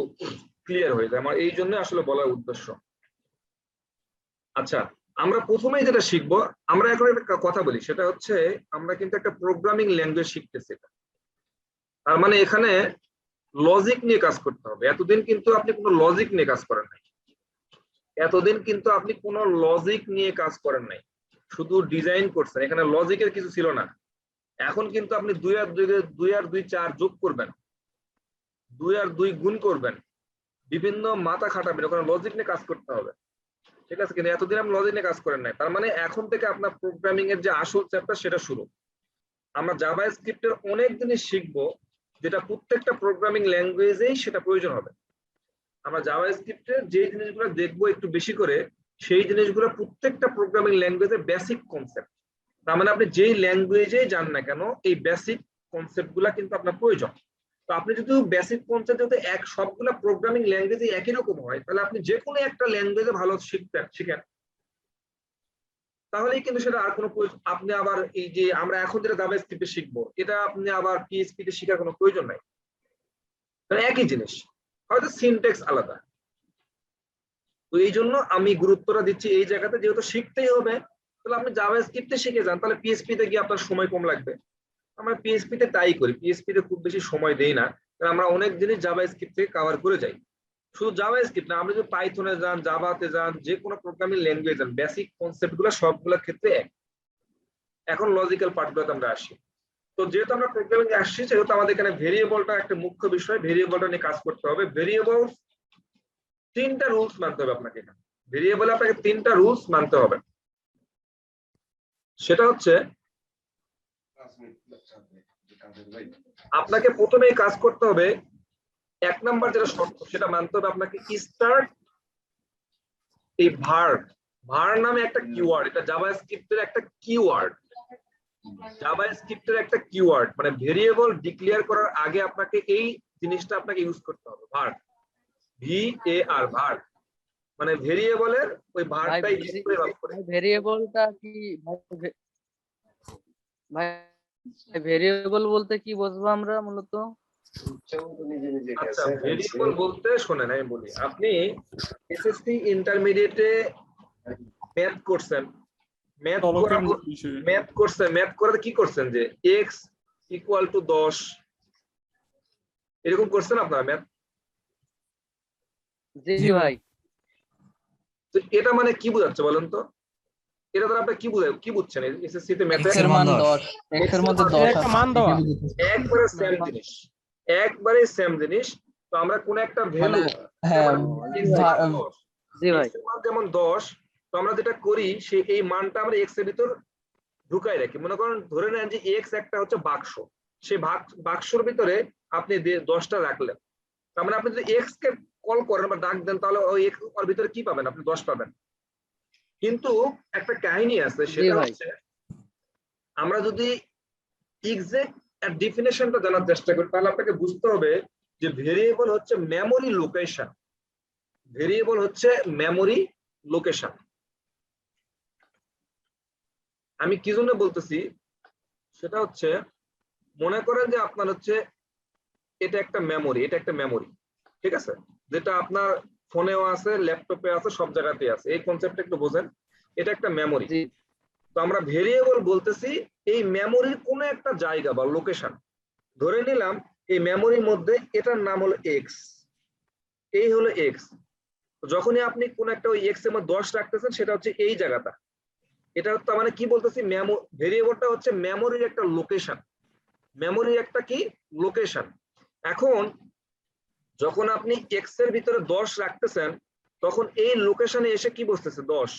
ক্লিয়ার হয়ে যায়, আমার এই জন্য আসলে বলার উদ্দেশ্য। আচ্ছা, আমরা প্রথমেই যেটা শিখবো, আমরা এখন একটা কথা বলি, সেটা হচ্ছে আমরা কিন্তু একটা প্রোগ্রামিং ল্যাঙ্গুয়েজ শিখতেছি। তার মানে এখানে লজিক নিয়ে কাজ করতে হবে। এতদিন কিন্তু আপনি কোনো লজিক নিয়ে কাজ করেন নাই, এতদিন কিন্তু আপনি কোনো লজিক নিয়ে কাজ করেন নাই, শুধু ডিজাইন করছেন, এখানে লজিকের কিছু ছিল না। এখন কিন্তু আপনি 2 আর 2 4 যোগ করবেন, 2 আর 2 গুণ করবেন, বিভিন্ন মাথা খাটাবেন, ওখানে লজিক নিয়ে কাজ করতে হবে, ঠিক আছে? কিন্তু এতদিন আপনি লজিক নিয়ে কাজ করেন নাই। তার মানে এখন থেকে আপনার প্রোগ্রামিং এর যে আসল চ্যাপ্টার সেটা শুরু। আমরা জাভাস্ক্রিপ্টের অনেক জিনিস শিখবো, যেটা প্রত্যেকটা প্রোগ্রামিং ল্যাঙ্গুয়েজেই সেটা প্রয়োজন হবে। আমরা জাভাস্ক্রিপ্টের যে জিনিসগুলো দেখবো একটু বেশি করে, সেই জিনিসগুলো প্রত্যেকটা প্রোগ্রামিং ল্যাঙ্গুয়েজের বেসিক কনসেপ্ট। তার মানে আপনি যেই ল্যাঙ্গুয়েজেই যান না কেন, এই বেসিক কনসেপ্ট গুলা কিন্তু আপনার প্রয়োজন। তো আপনি যদি বেসিক কনসেপ্ট যদি সবগুলা প্রোগ্রামিং ল্যাঙ্গুয়েজে একই রকম হয়, তাহলে আপনি যে কোনো একটা ল্যাঙ্গুয়েজে ভালো শিখেন, তাহলেই কিন্তু সেটা আর কোনো আপনি আবার এই যে আমরা এখন যেটা জাভাস্ক্রিপ্টে শিখবো, এটা আপনি আবার পিএইচপি তে শেখার কোনো প্রয়োজন নাই, একই জিনিস, হয়তো সিনট্যাক্স আলাদা। তো এই জন্য আমি গুরুত্বটা দিচ্ছি এই জায়গাতে, যেহেতু শিখতেই হবে, তাহলে আপনি জাভাস্ক্রিপ্টে শিখে যান, তাহলে পিএইচপি তে গিয়ে আপনার সময় কম লাগবে। আমরা পিএইচপি তে তাই করি, পিএইচপি তে খুব বেশি সময় দেই না, কারণ আমরা অনেক জিনিস জাভাস্ক্রিপ্ট থেকে কভার করে যাই। শুধু জাভাস্ক্রিপ্ট না, আপনি যদি পাইথনে যান, জাভাতে যান, যে কোনো প্রোগ্রামিং ল্যাঙ্গুয়েজ যান, বেসিক কনসেপ্ট গুলো সবগুলোর ক্ষেত্রে এক। এখন লজিক্যাল পার্ট গুলোতে আমরা আসি। তো যেহেতু আমরা প্রোগ্রামিং এ আসছি, সেহেতু আমাদের এখানে ভেরিয়েবলটা একটা মুখ্য বিষয়, ভেরিয়েবলটা নিয়ে কাজ করতে হবে। ভেরিয়েবল 3টা রুলস মানতে হবে আপনাকে, এখানে ভেরিয়েবলে আপনাকে 3টা রুলস মানতে হবে। সেটা হচ্ছে আপনাকে প্রথমেই কাজ করতে হবে, 1 নাম্বার যেটা শর্ত সেটা মানতে হবে আপনাকে, স্টার্ট এই ভার নামে একটা কিওয়ার্ড, এটা জাভাস্ক্রিপ্টের একটা কিওয়ার্ড, জাভাস্ক্রিপ্টের একটা কিওয়ার্ড, মানে ভেরিয়েবল ডিক্লেয়ার করার আগে আপনাকে এই জিনিসটা আপনাকে ইউজ করতে হবে, ভার, VAR, ভার। মানে ভেরিয়েবলের ওই ভাই ভারটাই x করে ভাগ করে। ভেরিয়েবলটা কি ভাই ভেরিয়েবল বলতে কি বুঝবো আমরা মূলত? আচ্ছা, ভেরিয়েবল বলতে শোনেন আমি বলি, আপনি এসএসসি ইন্টারমিডিয়েটে ম্যাথ করছেন, ম্যাথ চলকের করার বিষয়ে ম্যাথ করাতে কি করছেন যে x ইকুয়াল টু 10 এরকম করছেন আপনারা ম্যাথ? জি ভাই। তো এটা মানে কি বোঝাচ্ছে বলেন তো? এটা দ্বারা আপনি কি বুঝছেন এসএসসি তে ম্যাথে? x এর মান 10, x এর মধ্যে 10 একটা আছে মান দেওয়া। একবারে সেম জিনিস, একবারে সেম জিনিস। তো আমরা কোন একটা ভ্যালু, হ্যাঁ জি ভাই। যেমন 10, তো আমরা যেটা করি সেই এই মানটা আমরা x এর ভিতর ঢুকাই রাখি। মনে করেন ধরে নেন যে x একটা হচ্ছে বাক্স, সেই বাক্সর ভিতরে আপনি 10টা রাখলেন। তার মানে আপনি যদি x কে কল করেন বা ডাক দেন তাহলে ওই x ওর ভিতরে কি পাবেন? আপনি 10 পাবেন। কিন্তু একটা কাহিনী আছে, সেটা ভাই। হচ্ছে আমরা যদি এক্সাক্ট ডেফিনেশনটা জানার চেষ্টা করি তাহলে আপনাকে বুঝতে হবে যে ভেরিয়েবল হচ্ছে মেমোরি লোকেশন। ভেরিয়েবল হচ্ছে মেমোরি লোকেশন। আমি কি জন্য বলতেছি সেটা হচ্ছে, মনে করেন যে আপনার হচ্ছে এটা একটা মেমোরি, এটা একটা মেমোরি, ঠিক আছে, যেটা আপনার ফোনেও আছে, ল্যাপটপে আছে, সব জায়গাতেই আছে। এই কনসেপ্টটা একটু বোঝেন। এটা একটা মেমোরি। জি তো আমরা ভেরিয়েবল বলতেছি এই মেমোরির কোনো একটা জায়গা বা লোকেশন। ধরে নিলাম এই মেমোরির মধ্যে এটার নাম হলো এক্স, এই হলো এক্স। যখনই আপনি কোন একটা ওই এক্স এর মধ্যে 10 রাখতেছেন সেটা হচ্ছে এই জায়গাটা। এটা হচ্ছে মানে কি বলতেছি, ভেরিয়েবলটা হচ্ছে মেমোরির একটা লোকেশন, মেমোরির একটা কি লোকেশন। এখন যখন আপনি এক্স এর ভিতরে 10 রাখতেছেন তখন এই লোকেশনে এসে কি বসতেছে 10।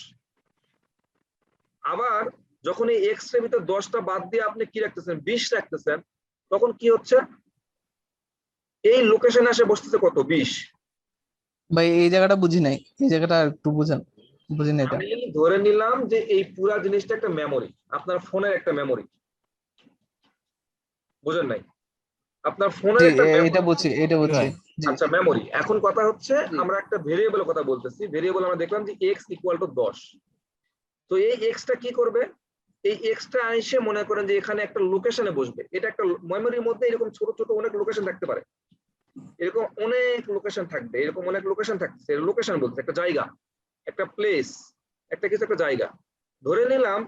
আবার যখন এই এক্স এর ভিতরে 10টা বাদ দিয়ে আপনি কি রাখতেছেন 20 রাখতেছেন, তখন কি হচ্ছে এই লোকেশনে এসে বসতেছে কত 20। ভাই এই জায়গাটা বুঝি নাই, এই জায়গাটা একটু বুঝান, বুঝি না এটা। আমি ধরে নিলাম যে এই পুরা জিনিসটা একটা মেমোরি, আপনার ফোনের একটা মেমোরি, বুঝেন নাই? আপনার ফোনের একটা এটা বুঝছি, এটা বুঝছি। আচ্ছা মেমোরি। এখন কথা হচ্ছে আমরা একটা ভেরিয়েবলের কথা বলতেছি। ভেরিয়েবল আমরা দেখলাম যে x ইকুয়াল টু 10। তো এই এক্সটা কি করবে? এই এক্সটা এসে মনে করেন যে এখানে একটা লোকেশনে বসবে। এটা একটা মেমোরির মধ্যে এরকম ছোট ছোট অনেক লোকেশন থাকতে পারে, এরকম অনেক লোকেশন থাকবে, এরকম অনেক লোকেশন থাকছে। লোকেশন বলতে একটা জায়গা, একটা প্লেস, একটা কিছু একটা জায়গা। ধরে নিলাম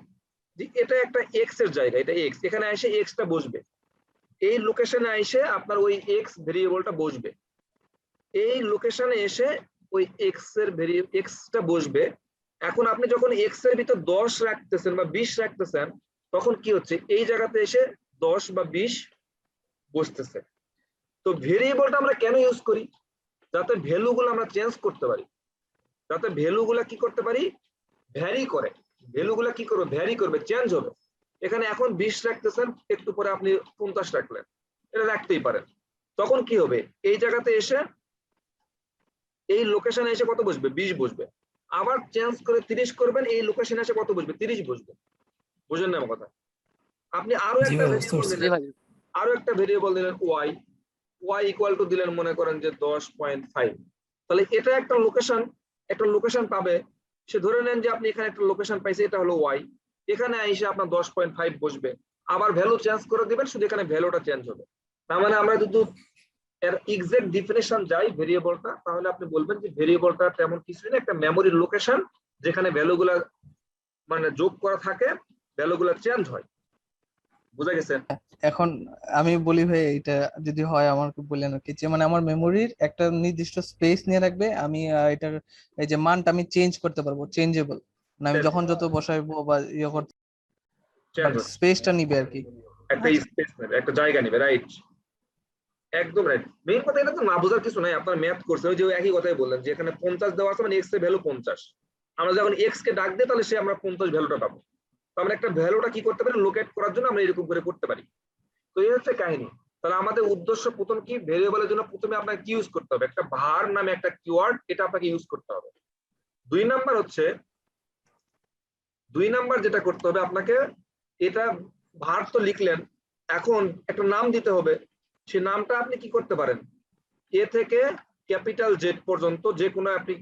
যে এটা একটা এক্স এর জায়গা, এটা এক্স, এখানে এসে এক্সটা বসবে। এই লোকেশনে এসে আপনার ওই এক্স ভেরিয়েবলটা বসবে। এই লোকেশনে এসে ওই এক্সটা বসবে। এখন আপনি যখন এক্স এর ভিতর 10 রাখতেছেন বা 20 রাখতেছেন তখন কি হচ্ছে এই জায়গাতে এসে 10 বা 20 বসতেছে। তো ভেরিয়েবলটা আমরা কেন ইউজ করি? যাতে ভ্যালুগুলো আমরা চেঞ্জ করতে পারি, যাতে ভ্যালুগুলো কি করতে পারি, ভ্যারি করে। ভ্যালুগুলো কি করবে, ভ্যারি করবে, চেঞ্জ হবে। এখানে এখন 20 রাখতেছেন, একটু পরে আপনি 50 রাখলেন, এটা রাখতেই পারেন। তখন কি হবে, এই জায়গাতে এসে এই লোকেশনে এসে কত বসবে 20 বসবে। আবার চেঞ্জ করে 30 করবেন, এই লোকেশনে এসে কত বসবে 30 বসবে। বুঝলেন না আমার কথা? আপনি আরো একটা ভেরিয়েবল দিলেন, আরো একটা ভেরিয়েবল দিলেন y ইকুয়াল টু দিলেন মনে করেন যে 10.5। তাহলে এটা একটা লোকেশন পাবে। সে ধরে নেন যে আপনি এখানে একটা লোকেশন পাইছে, এটা হলো y, এখানে এসে আপনার 10.5 বসবে। আবার ভ্যালু চেঞ্জ করে দিবেন, শুধু এখানে ভ্যালুটা চেঞ্জ হবে। তার মানে আমরা যদি এর এক্সাক্ট ডেফিনেশন যাই ভেরিয়েবলটা, তাহলে আপনি বলবেন যে ভেরিয়েবলটা তেমন কিছুই না, একটা মেমোরির লোকেশন যেখানে ভ্যালুগুলা মানে যোগ করা থাকে, ভ্যালুগুলা চেঞ্জ হয়। বুঝা গেছে? এখন আমি বলি ভাই, এটা যদি হয় আমাকে বললেন আর কি, যে মানে আমার মেমোরির একটা নির্দিষ্ট স্পেস নিয়ে রাখবে, আমি এটার এই যে মানটা আমি চেঞ্জ করতে পারবো, চেঞ্জেবল, না আমি যখন যত বসাইবো বা ইয়ে করতে, বাট স্পেসটা নিবে আর কি। একটা স্পেস নেবে, একটা জায়গা নেবে, রাইট? একদম রাইট। মেইন কথা এটা তো না বোঝার কিছু নাই, আপনার ম্যাথ করছে ওই যে একই কথাই বললেন যে এখানে 50 দেওয়া আছে মানে এক্স এর ভ্যালু 50। আমরা যখন এক্স কে ডাক দিই তাহলে সে আমরা 50 ভ্যালুটা পাবো। তো আমরা একটা ভ্যালুটা কি করতে পারি, লোকেট করার জন্য আমরা এরকম করে করতে পারি। তো এই হচ্ছে কাহিনী। তাহলে আমাদের উদ্দেশ্য প্রথম কি, ভেরিয়েবলের জন্য প্রথমে আপনাকে কি ইউজ করতে হবে, একটা var নামে একটা কিওয়ার্ড, এটা আপনাকে ইউজ করতে হবে। দুই নাম্বার যেটা করতে হবে আপনাকে, এটা var তো লিখলেন, এখন একটা নাম দিতে হবে। সেই নামটা আপনি কি করতে পারেন, এ থেকে ক্যাপিটাল জেড পর্যন্ত যে কোনো আপনি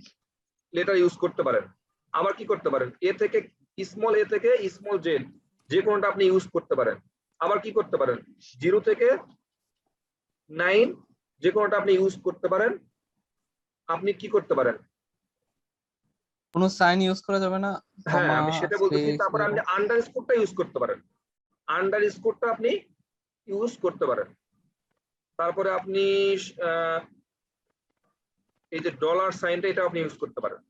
লেটার ইউজ করতে পারেন। আবার কি করতে পারেন, এ থেকে স্মল এ থেকে স্মল জেড যে কোনোটা আপনি ইউজ করতে পারেন। আবার কি করতে পারেন, 0 থেকে 9 যে কোনোটা আপনি ইউজ করতে পারেন। আপনি কি করতে পারেন, কোনো সাইন ইউজ করা যাবে না, হ্যাঁ কমা আমি সেটা বলতেছি। স্পেস তারপরে আপনি আন্ডারস্কোরটা ইউজ করতে পারেন, আন্ডারস্কোরটা আপনি ইউজ করতে পারেন। তারপরে আপনি এই যে ডলার সাইনটা এটা আপনি ইউজ করতে পারেন।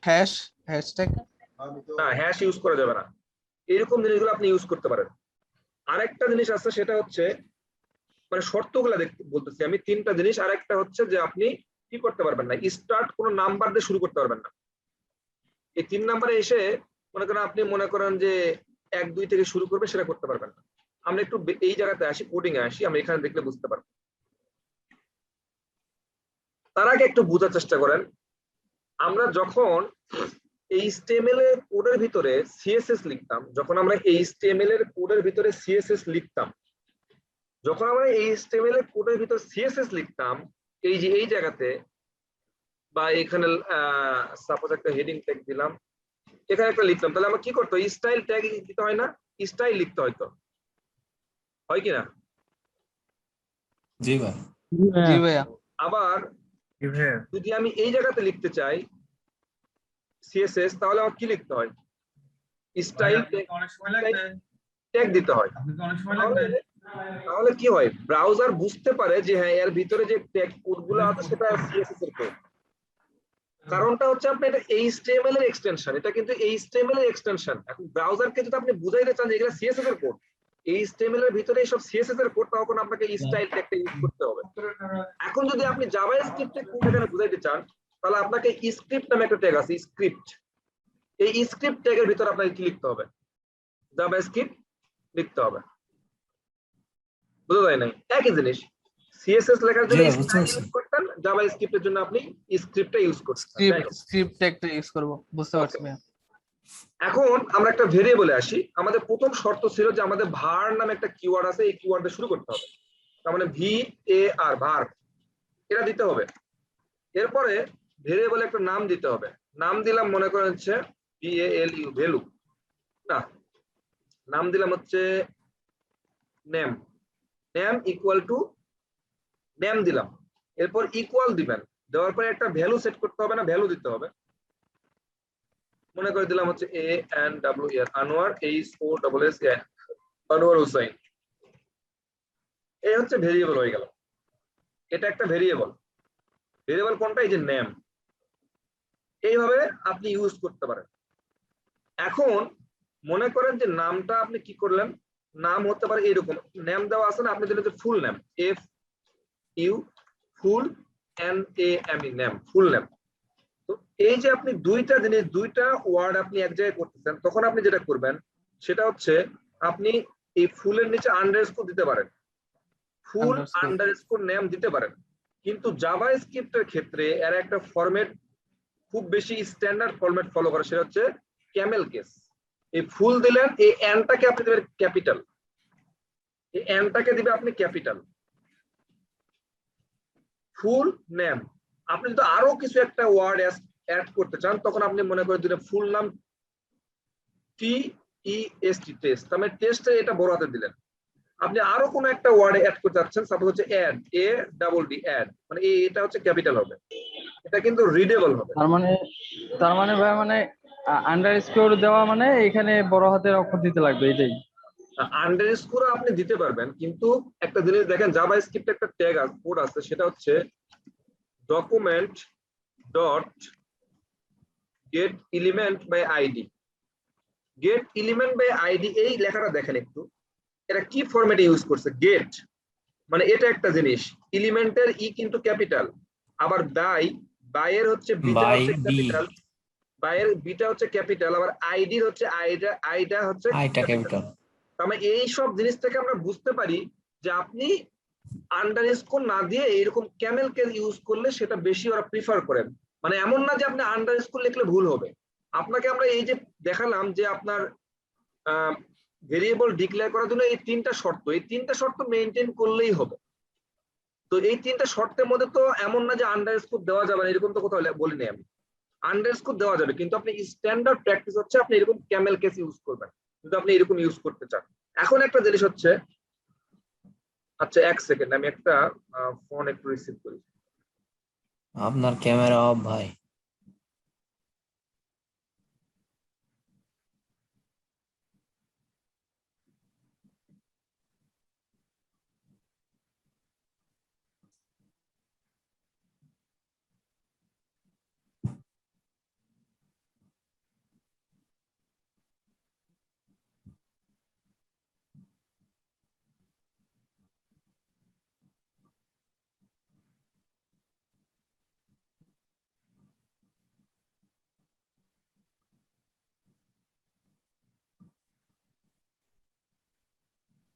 হ্যাশট্যাগ না, হ্যাশ ইউজ করা যাবে না। এরকম জিনিসগুলো আপনি ইউজ করতে পারেন। আরেকটা জিনিস আছে, সেটা হচ্ছে মানে শর্তগুলা দেখতে বলতেছি আমি, 3টা জিনিস। আরেকটা হচ্ছে যে আপনি কি করতে পারবেন না, স্টার্ট কোনো নাম্বার দিয়ে শুরু করতে পারবেন না। এই 3 নাম্বারে এসে মনে করেন আপনি মনে করেন যে 1 2 থেকে শুরু করবে, সেটা করতে পারবেন না। আমরা একটু এই জায়গাতে আসি, কোডিং এ আসি, আমরা এখানে দেখলে বুঝতে পারবো। তার আগে একটু বোঝার চেষ্টা করেন, আমরা যখন HTML এর কোডের ভিতরে সিএসএস লিখতাম, যখন আমরা HTML এর কোডের ভিতরে সিএসএস লিখতাম, যখন আমরা HTML এর কোডের ভিতরে সিএসএস লিখতাম, এই যে এই জায়গাতে বা এখানে সাপোজ একটা হেডিং ট্যাগ দিলাম, এখানে একটা লিখলাম, তাহলে আমরা কি করতে হয়, স্টাইল ট্যাগ দিতে হয় না, স্টাইল লিখতে হয়তো, হয় কি না? জি ভাই। জি ভাইয়া। আবার যদি আমি এই জায়গাতে লিখতে চাই সিএসএস, তাহলে আমার কি লিখতে হয়, স্টাইল ট্যাগ দিতে হয়। তাহলে কি হয়, ব্রাউজার বুঝতে পারে যে হ্যাঁ এর ভিতরে যে ট্যাগ কোডগুলো আছে সেটা সিএসএস এর কোড। কারণটা হচ্ছে আপনি এটা HTML এর এক্সটেনশন, এটা কিন্তু HTML এর এক্সটেনশন। এখন ব্রাউজারকে যদি আপনি বুঝাইতে চান যে এগুলো সিএসএস এর কোড, HTML এর ভিতরে এইসব সিএসএস এর কোড, তখন আপনাকে স্টাইল ট্যাগটা ইউজ করতে হবে। এখন যদি আপনি জাভাস্ক্রিপ্টে কোড এখানে বুঝাইতে চান, তাহলে আপনাকে স্ক্রিপ্ট নামে একটা ট্যাগ আছে, স্ক্রিপ্ট। এই স্ক্রিপ্ট ট্যাগের ভিতরে আপনাকে কি লিখতে হবে, জাভাস্ক্রিপ্ট লিখতে হবে। বুঝা যায় নাই? একই জিনিস, সিএসএস লেখার জন্য জি, বুঝতে স্টাইল পারছি। ইউজ করতেন, জাভাস্ক্রিপ্টের জন্য আপনি স্ক্রিপ্টটা ইউজ করতেন। স্ক্রিপ্ট ট্যাগটা ইউজ করব, বুঝতে পারছি ভাইয়া। এখন আমরা একটা ভেরিয়েবলে আসি। আমাদের প্রথম শর্ত ছিল যে আমাদের var নামে একটা কিওয়ার্ড আছে, এই কিওয়ার্ড দিয়ে শুরু করতে হবে। তার মানে var, var এটা দিতে হবে। এরপরে ভেরিয়েবলে একটা নাম দিতে হবে। নাম দিলাম মনে করেন হচ্ছে valu, ভ্যালু না, নাম দিলাম হচ্ছে name, name equal to name দিলাম। এরপর ইকুয়াল দিবেন, দেওয়ার পরে একটা ভ্যালু সেট করতে হবে না, ভ্যালু দিতে হবে। মনে করে দিলাম হচ্ছে ANWR, আনোয়ার, HOSS, আনোয়ার হোসাইন। এই হচ্ছে ভেরিয়েবল হয়ে গেল। এটা একটা ভেরিয়েবল। ভেরিয়েবল কোনটা, এই যে নেম। এইভাবে আপনি ইউজ করতে পারেন। এখন মনে করেন যে নামটা আপনি কি করলেন, নাম হতে পারে এরকম, নেম দেওয়া আছে না, আপনি দিলেন যে ফুল নেম, FU ফুল NAME, নেম, ফুল নেম। তো এই যে আপনি দুইটা জিনিস, দুইটা ওয়ার্ড আপনি এক জায়গায় করতেছেন, তখন আপনি যেটা করবেন সেটা হচ্ছে আপনি এই ফুলের নিচে আন্ডারস্কোর দিতে পারেন, ফুল আন্ডারস্কোর নেম দিতে পারেন। কিন্তু জাভাস্ক্রিপ্টের ক্ষেত্রে এর একটা ফরম্যাট, খুব বেশি স্ট্যান্ডার্ড ফরম্যাট ফলো করে, সেটা হচ্ছে ক্যামেল কেস। এই ফুল দিলেন, এই এনটাকে আপনি দেবেন ক্যাপিটাল, এই এনটাকে দিবে আপনি ক্যাপিটাল, ফুল নেম। আপনি যদি আরো কিছু একটা ওয়ার্ড অ্যাড করতে চান, তখন আপনি মনে করে দিলেন ফুল নাম TEST, টেস্ট, তার মানে টেস্টে এটা বড় হাতে দিলেন। আপনি আরো কোনো একটা ওয়ার্ড অ্যাড করতে চাচ্ছেন, সাপোজ হচ্ছে অ্যাড, ADD, অ্যাড, মানে এটা হচ্ছে ক্যাপিটাল হবে, এটা কিন্তু রিডেবল হবে। তার মানে ভাই মানে আন্ডারস্কোর দেওয়া মানে এখানে বড় হাতের অক্ষর দিতে লাগবে, এটাই? আন্ডারস্কোর আপনি দিতে পারবেন, কিন্তু একটা জিনিস দেখেন, জাভাস্ক্রিপ্টে একটা ট্যাগ কোড আছে, সেটা হচ্ছে document dot get element by ID. Get element by ID, এই লেখাটা দেখেন একটু, এটা কি ফরম্যাটে ইউজ করছে, গেট মানে এটা একটা জিনিস, এলিমেন্টের ই কিন্তু ক্যাপিটাল, আবার বাইয়ের হচ্ছে বিটা বাই হচ্ছে বি, ক্যাপিটাল, বাইয়ের বিটা হচ্ছে ক্যাপিটাল, আবার আইডির হচ্ছে আইটা হচ্ছে আইটা ক্যাপিটাল। ক্যাপিটাল। তার এই সব জিনিস থেকে আমরা বুঝতে পারি যে আপনি আন্ডারস্কোর না দিয়ে এরকম ক্যামেল কেস ইউজ করলে সেটা বেশি ওরা প্রিফার করেন। মানে এমন না যে আপনি আন্ডারস্কোর লিখলে ভুল হবে। আপনাকে আমরা এই যে দেখালাম যে আপনার ভেরিয়েবল ডিক্লেয়ার করার জন্য এই 3টা শর্ত, এই 3টা শর্ত মেনটেন করলেই হবে। তো এই 3টা শর্তের মধ্যে তো এমন না যে আন্ডারস্কোর দেওয়া যাবে না, এরকম তো কোথাও বলিনি আমি। আন্ডারস্কোর দেওয়া যাবে, কিন্তু আপনি স্ট্যান্ডার্ড প্র্যাকটিস হচ্ছে আপনি এরকম ক্যামেল কেস ইউজ করবেন যদি আপনি এরকম ইউজ করতে চান। এখন একটা জিনিস হচ্ছে, আচ্ছা 1 সেকেন্ড আমি একটা ফোন একটু রিসিভ করি। আপনার ক্যামেরা অফ ভাই।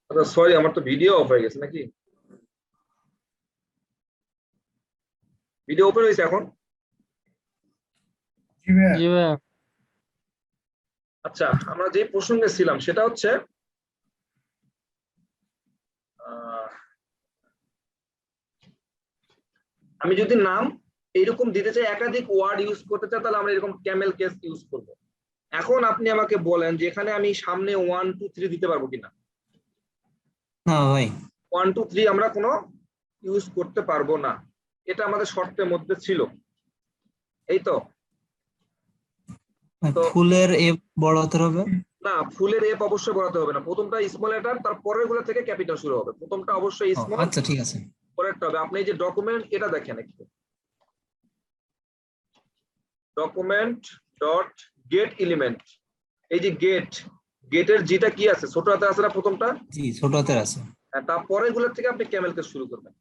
আচ্ছা সরি, আমার তো ভিডিও অফ হয়ে গেছে নাকি? ভিডিও ওপেন হয়েছে এখন? জি ভাইয়া। আচ্ছা, আমরা যে প্রসঙ্গে ছিলাম সেটা হচ্ছে আহ, আমি যদি নাম এইরকম দিতে চাই, একাধিক ওয়ার্ড ইউজ করতে চাই, তাহলে আমরা এরকম ক্যামেল কেস ইউজ করব। এখন আপনি আমাকে বলেন যে এখানে আমি সামনে 1 2 3 দিতে পারবো কিনা? না ভাই, 1 2 3 আমরা কোনো ইউজ করতে পারবো না, এটা আমাদের শর্তের মধ্যে ছিল, এই তো। তো ফুলের এ বড় হাতের হবে। না, ফুলের এপ অবশ্যই বলাতে হবে না, প্রথমটা স্মল লেটার, তার পরের গুলো থেকে ক্যাপিটাল শুরু হবে, প্রথমটা অবশ্যই ও, স্মল, আচ্ছা ঠিক আছে। পরেরটা হবে। আপনি এই যে ডকুমেন্ট এটা দেখেন একটু, ডকুমেন্ট ডট গেট এলিমেন্ট, এই যে গেট, গেটের যেটা কি আছে, ছোট হাতে আছে না প্রথমটা, জি, ছোট হাতের আছে। তারপরে গুলোর থেকে আপনি ক্যামেল কেস শুরু করবেন।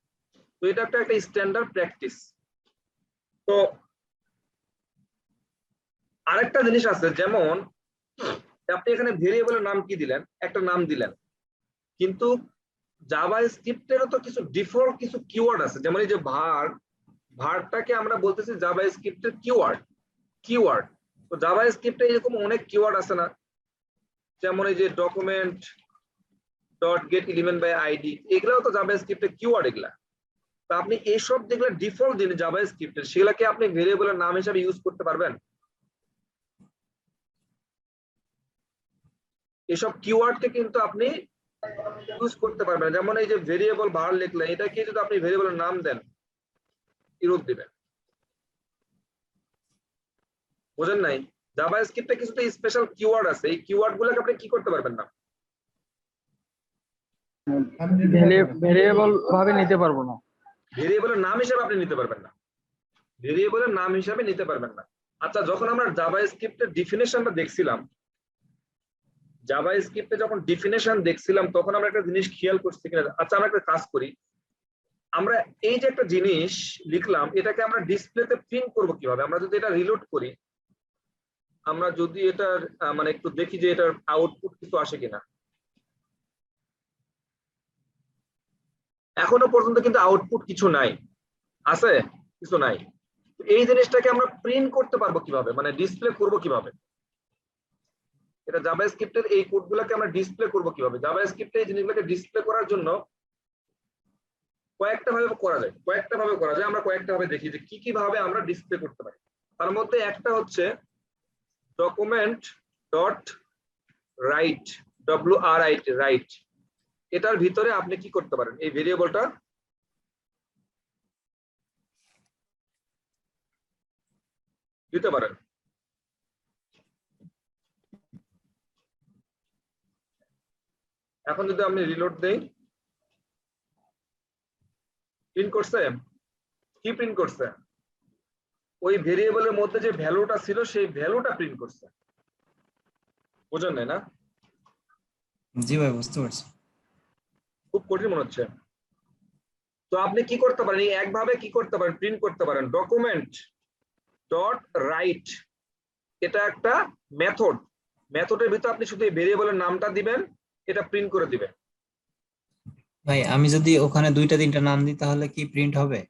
তো এটা একটা স্ট্যান্ডার্ড প্র্যাকটিস। তো আরেকটা জিনিস আছে, যেমন আপনি এখানে ভেরিয়েবলের নাম কি দিলেন, একটা নাম দিলেন, কিন্তু জাভা স্ক্রিপ্টেরও তো কিছু ডিফল্ট কিছু কিওয়ার্ড আছে, যেমন এই যে ভারটাকে আমরা বলতেছি জাভা স্ক্রিপ্টের কিওয়ার্ড। তো জাভা স্ক্রিপ্টে এরকম অনেক কিওয়ার্ড আছে না, যেমন এই যে document dot get element by ID, এগুলাও তো জাভা স্ক্রিপ্টের কিওয়ার্ড এগুলা। তো আপনি এইসব যেগুলো ডিফল্ট দিন জাভা স্ক্রিপ্টের, সেগুলাকে আপনি ভেরিয়েবলের নাম হিসাবে ইউজ করতে পারবেন? এসব কিওয়ার্ডকে কিন্তু আপনি ইউজ করতে পারবেন। যেমন এই যে ভেরিয়েবল var লিখলেন, এটাকে যদি আপনি ভেরিয়েবলের নাম দেন, ইউজ দিবেন, বুঝেন নাই? জাভা স্ক্রিপ্টে কিছু স্পেশাল কিওয়ার্ড আছে, এই কিওয়ার্ড গুলোকে আপনি কি করতে পারবেন না, ভেরিয়েবল ভাবে নিতে পারবো না। ভেরিয়েবলের নাম হিসেবে আপনি নিতে পারবেন না, ভেরিয়েবলের নাম হিসাবে নিতে পারবেন না। আচ্ছা, যখন আমরা জাভা স্ক্রিপ্টের ডিফিনেশনটা দেখছিলাম, জাভা স্ক্রিপ্টে যখন ডিফিনেশন দেখছিলাম, তখন আমরা একটা জিনিস খেয়াল করছি কিনা, আচ্ছা আমরা একটা কাজ করি, আমরা এই যে একটা জিনিস লিখলাম, এটাকে আমরা ডিসপ্লেতে প্রিন্ট করব কিভাবে? আমরা যদি এটা রিলোড করি, আমরা যদি এটার মানে একটু দেখি যে এটার আউটপুট কিছু আসে কিনা। এখনো পর্যন্ত কিন্তু আউটপুট কিছু নাই, আছে কিছু নাই। এই জিনিসটাকে আমরা প্রিন্ট করতে পারবো কিভাবে, মানে ডিসপ্লে করব কিভাবে? এটা জাভা স্ক্রিপ্টের এই কোডগুলোকে আমরা ডিসপ্লে করব কিভাবে? জাভা স্ক্রিপ্টে এই জিনিসগুলোকে ডিসপ্লে করার জন্য কয়েকটা ভাবে করা যায়, আমরা কয়েকটা ভাবে দেখি যে কি কি ভাবে আমরা ডিসপ্লে করতে পারি। তার মধ্যে একটা হচ্ছে ডকুমেন্ট ডট রাইট, রাইট, এটার ভিতরে আপনি কি করতে পারেন, এই ভেরিয়েবলটা দিতে পারেন। এখন যদি আমি রিলোড দেই, প্রিন্ট করছে, কি প্রিন্ট করছে? ওই ভেরিয়েবলের মধ্যে যে ভ্যালুটা ছিল সেই ভ্যালুটা প্রিন্ট করছে, বুঝেন নাই না? জি ভাই, বুঝতে পারছি। খুব কঠিন মনে হচ্ছে। তো আপনি কি করতে পারেন, এই একভাবে কি করতে পারেন, প্রিন্ট করতে পারেন ডকুমেন্ট ডট রাইট, এটা একটা মেথড, মেথডের ভিতরে আপনি শুধু এই ভেরিয়েবলের নামটা দিবেন, এটা প্রিন্ট করে দিবে। ভাই, আমি যদি ওখানে 2টা 3টা নাম দিই তাহলে কি প্রিন্ট হবে?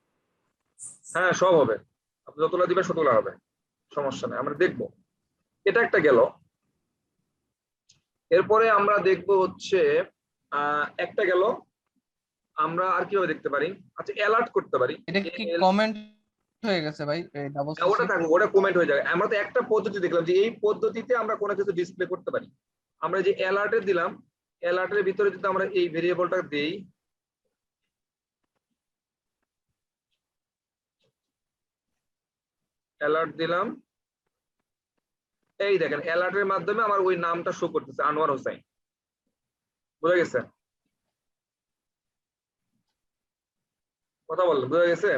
হ্যাঁ, সব হবে, আপনি যতগুলো দিবেন ততগুলো হবে, সমস্যা নেই, আমরা দেখবো। এটা একটা গেল। এরপরে আমরা দেখবো হচ্ছে একটা গেল, আমরা আর কিভাবে দেখতে পারি, আচ্ছা অ্যালার্ট করতে পারি। এটা কি কমেন্ট হয়ে গেছে ভাই, ডাবল ওটা থাকুক, ওটা কমেন্ট হয়ে যাবে। আমরা তো একটা পদ্ধতি দেখলাম যে এই পদ্ধতিতে আমরা কোনো কিছু ডিসপ্লে করতে পারি। আমরা যে অ্যালার্টে দিলাম, অ্যালার্টের ভিতরে যদি আমরা এই ভেরিয়েবলটা দেই, অ্যালার্ট দিলাম, এই দেখেন অ্যালার্টের মাধ্যমে আমার ওই নামটা শো করতেছে, আনোয়ার হোসাইন। বুঝা গেছে? কথা বললেন, বুঝা গেছে?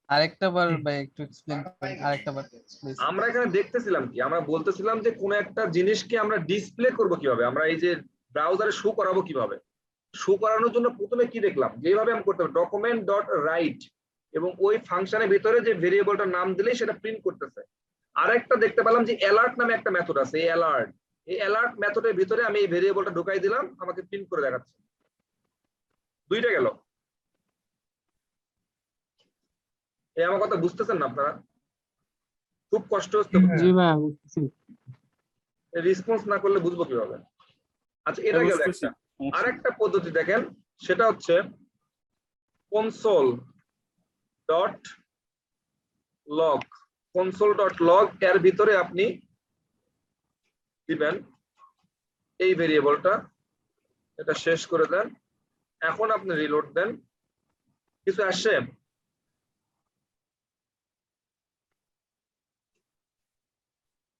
আরেকটা বার ভাই একটু এক্সপ্লেইন করেন, আরেকটা বার প্লিজ। আমরা এখানে দেখতেছিলাম কি, আমরা বলতেছিলাম যে কোন একটা জিনিসকে আমরা ডিসপ্লে করব কিভাবে, আমরা এই যে ব্রাউজারে শো করাবো কিভাবে। শো করানোর জন্য প্রথমে কি দেখলাম, যেভাবে আমি করতে পারি ডকুমেন্ট ডট রাইট, এবং ওই ফাংশনের ভিতরে যে ভেরিয়েবলটার নাম দিলেই সেটা প্রিন্ট করতেছে। আরেকটা দেখতে পেলাম যে অ্যালার্ট নামে একটা মেথড আছে, এই অ্যালার্ট মেথডের ভিতরে আমি এই ভেরিয়েবলটা ঢুকাই দিলাম, আমাকে প্রিন্ট করে দেখাচ্ছে। দুইটা গেল। এই আমার কথা বুঝতেছেন না আপনারা? খুব কষ্ট হচ্ছে, জি ভাই বুঝতেছি। রেসপন্স না করলে বুঝবো কিভাবে? আচ্ছা, এটা গেল একটা। আরেকটা পদ্ধতি দেখেন, সেটা হচ্ছে console dot log. Console dot log এর ভিতরে আপনি দিবেন এই ভেরিয়েবলটা, এটা শেষ করে দেন। এখন আপনি রিলোড দেন, কিছু আসছে?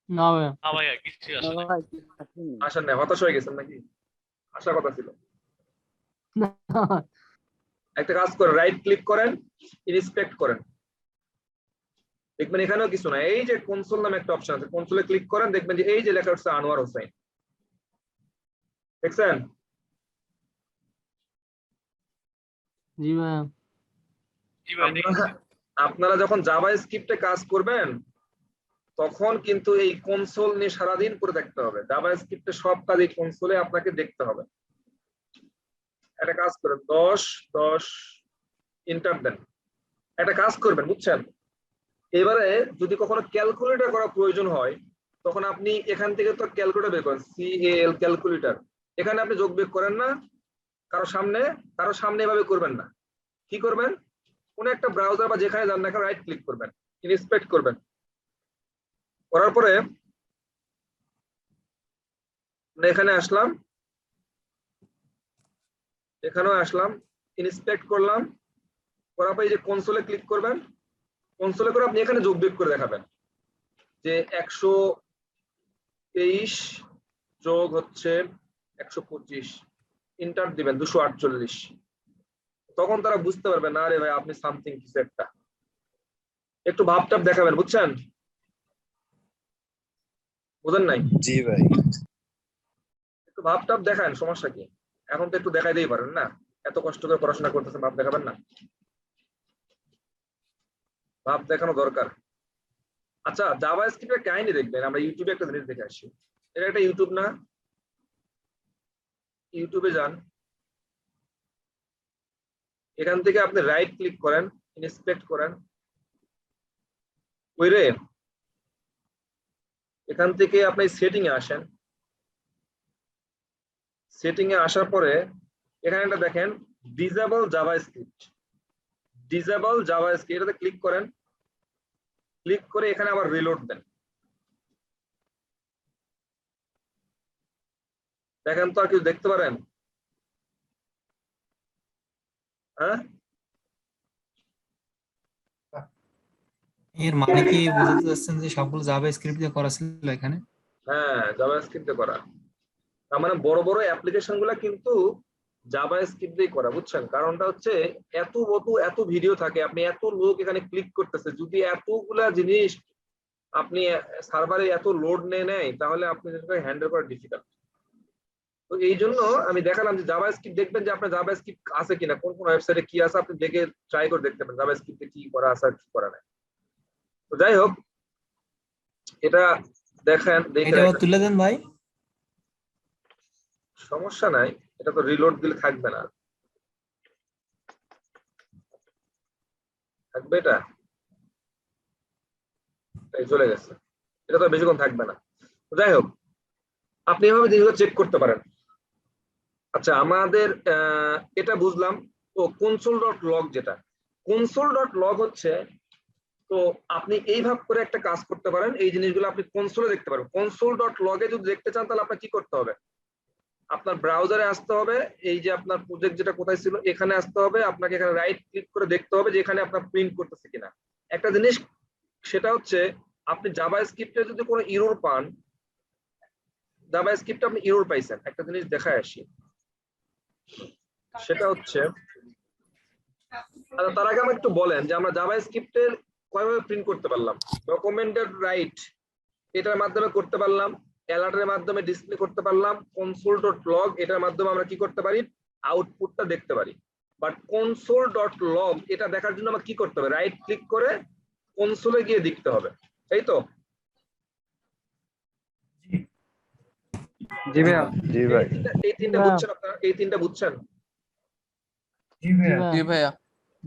না ভাই না ভাইয়া কিছু আসলে আসেন না, হতাশ হয়ে গেছেন নাকি? আসার কথা ছিল। একটা কাজ করেন, রাইট ক্লিক করেন, ইন্সপেক্ট করেন, দেখবেন এখানেও কিছু না। এই যে কনসোল নামে একটা অপশন আছে, কনসোলে ক্লিক করেন, দেখবেন যে এই যে লেখা হচ্ছে আনোয়ার হোসেন। দেখছেন? জি ভাই জি ভাই দেখছি। আপনারা যখন জাভা স্ক্রিপ্টে কাজ করবেন তখন কিন্তু এই কনসোল নিয়ে সারাদিন করে দেখতে হবে। জাভা স্ক্রিপ্টে সব কাজ এই কনসোলে আপনাকে দেখতে হবে। একটা কাজ করেন, 10 ইন্টার দেন, একটা কাজ করবেন, বুঝছেন? এবারে যদি কখনো ক্যালকুলেটর করা প্রয়োজন হয় তখন আপনি এখান থেকে তো ক্যালকুলেটর বের করেন, CAL ক্যালকুলেটর। এখানে আপনি যোগ বিয়োগ করেন না, কারো সামনে এভাবে করবেন না। কি করবেন, কোন একটা ব্রাউজার বা যেখানে যান না কেন রাইট ক্লিক করবেন, ইন্সপেক্ট করবেন, করার পরে এখানে আসলাম, এখানেও আসলাম, ইন্সপেক্ট করলাম, করার পরে এই যে কনসোলে ক্লিক করবেন, কনসোলে করে আপনি এখানে যোগ বিয়োগ করে দেখাবেন যে 123 যোগ হচ্ছে 125, ইন্টার দিবেন 248। তখন তারা বুঝতে পারবে না রে ভাই আপনি সামথিং কিছু একটা, একটু ভাবটাপ দেখাবেন, বুঝছেন? বুঝেন নাই? জি ভাই। একটু ভাবটাপ দেখান, সমস্যা কি? এখন তো একটু দেখাইতেই পারেন না, এত কষ্ট করে পড়াশোনা করতেছেন, ভাব দেখাবেন না? ভাব দেখানো দরকার। আচ্ছা, জাভা স্ক্রিপ্টের কাহিনী দেখবেন, আমরা ইউটিউবে একটা জিনিস দেখে আসি। এটা একটা ইউটিউব না? ইউটিউবে যান, এখান থেকে আপনি রাইট ক্লিক করেন, ইন্সপেক্ট করেন, ওইরে এখান থেকে আপনি সেটিং এ আসেন। সেটিং এ আসার পরে এখানে একটা দেখেন ডিসেবল জাভাস্ক্রিপ্ট, ডিসেবল জাভাস্ক্রিপ্ট, এটাতে ক্লিক করেন, ক্লিক করে এখানে আবার রিলোড দেন। দেখেন তো আর কিছু দেখতে পারেন? হ্যাঁ, এর মানে কি বুঝাতে চাচ্ছেন যে সবগুলো জাভা স্ক্রিপ্ট দিয়ে করা ছিল এখানে? হ্যাঁ, জাভাস্ক্রিপ্ট দিয়ে করা। তার মানে বড় বড় অ্যাপ্লিকেশন গুলা কিন্তু জাভাস্ক্রিপ্ট দিয়ে করা, বুঝছেন? কারণটা হচ্ছে এত ভিডিও থাকে, আপনি এত লোক এখানে ক্লিক করতেছে, যদি এতগুলা জিনিস আপনি সার্ভারে এত লোড নেয় তাহলে আপনি হ্যান্ডেল করা ডিফিকাল্ট। তো এই জন্য আমি দেখালাম যে জাভাস্ক্রিপ্ট দেখবেন যে আপনার জাভাস্ক্রিপ্ট আছে কিনা, কোন কোন ওয়েবসাইটে কি আছে আপনি দেখে ট্রাই করে দেখতে পারেন জাভাস্ক্রিপ্টে কি করা আছে আর কি করা নাই। তো যাই হোক, এটা দেখেন, এটা আবার তুলে দেন ভাই। সমস্যা নাই, এটা তো রিলোড দিলে থাকবে না, থাকবে এটা, এই চলে গেছে, এটা তো বেশিক্ষণ থাকবে না। যাই হোক, আপনি এভাবে জিনিসগুলো চেক করতে পারেন। আচ্ছা, আমাদের এটা বুঝলাম। তো কনসোল ডট লগ যেটা, কনসোল ডট লগ হচ্ছে, তো আপনি এইভাবে করে একটা কাজ করতে পারেন, এই জিনিসগুলো আপনি কনসোলে দেখতে পারেন। কনসোল ডট লগে যদি দেখতে চান তাহলে আপনার কি করতে হবে, আপনার ব্রাউজারে আসতে হবে, এই যে আপনার প্রজেক্ট যেটা কোথায় ছিল এখানে আসতে হবে, আপনাকে এখানে রাইট ক্লিক করে দেখতে হবে যে এখানে আপনার প্রিন্ট করতেছে কিনা। একটা জিনিস সেটা হচ্ছে আপনি জাভা স্ক্রিপ্টে যদি কোনো এরর পান, জাভা স্ক্রিপ্টে আপনি এরর পাইছেন, একটা জিনিস দেখায় আসি, সেটা হচ্ছে আচ্ছা তার আগে আমাকে একটু বলেন যে আমরা জাভা স্ক্রিপ্টের কয়ভাবে প্রিন্ট করতে পারলাম। ডকুমেন্টেড রাইট এটার মাধ্যমে করতে পারলাম, অ্যালার্টের মাধ্যমে ডিসপ্লে করতে পারলাম, কনসোল ডট লগ এটার মাধ্যমে আমরা কি করতে পারি, আউটপুটটা দেখতে পারি। বাট কনসোল ডট লগ এটা দেখার জন্য আমাকে কি করতে হবে, রাইট ক্লিক করে কনসোলে গিয়ে দেখতে হবে, তাই তো? জি ভাইয়া। এই তিনটা বুঝছেন আপনারা, এই তিনটা বুঝছেন? জি জি ভাইয়া। ভাইয়া,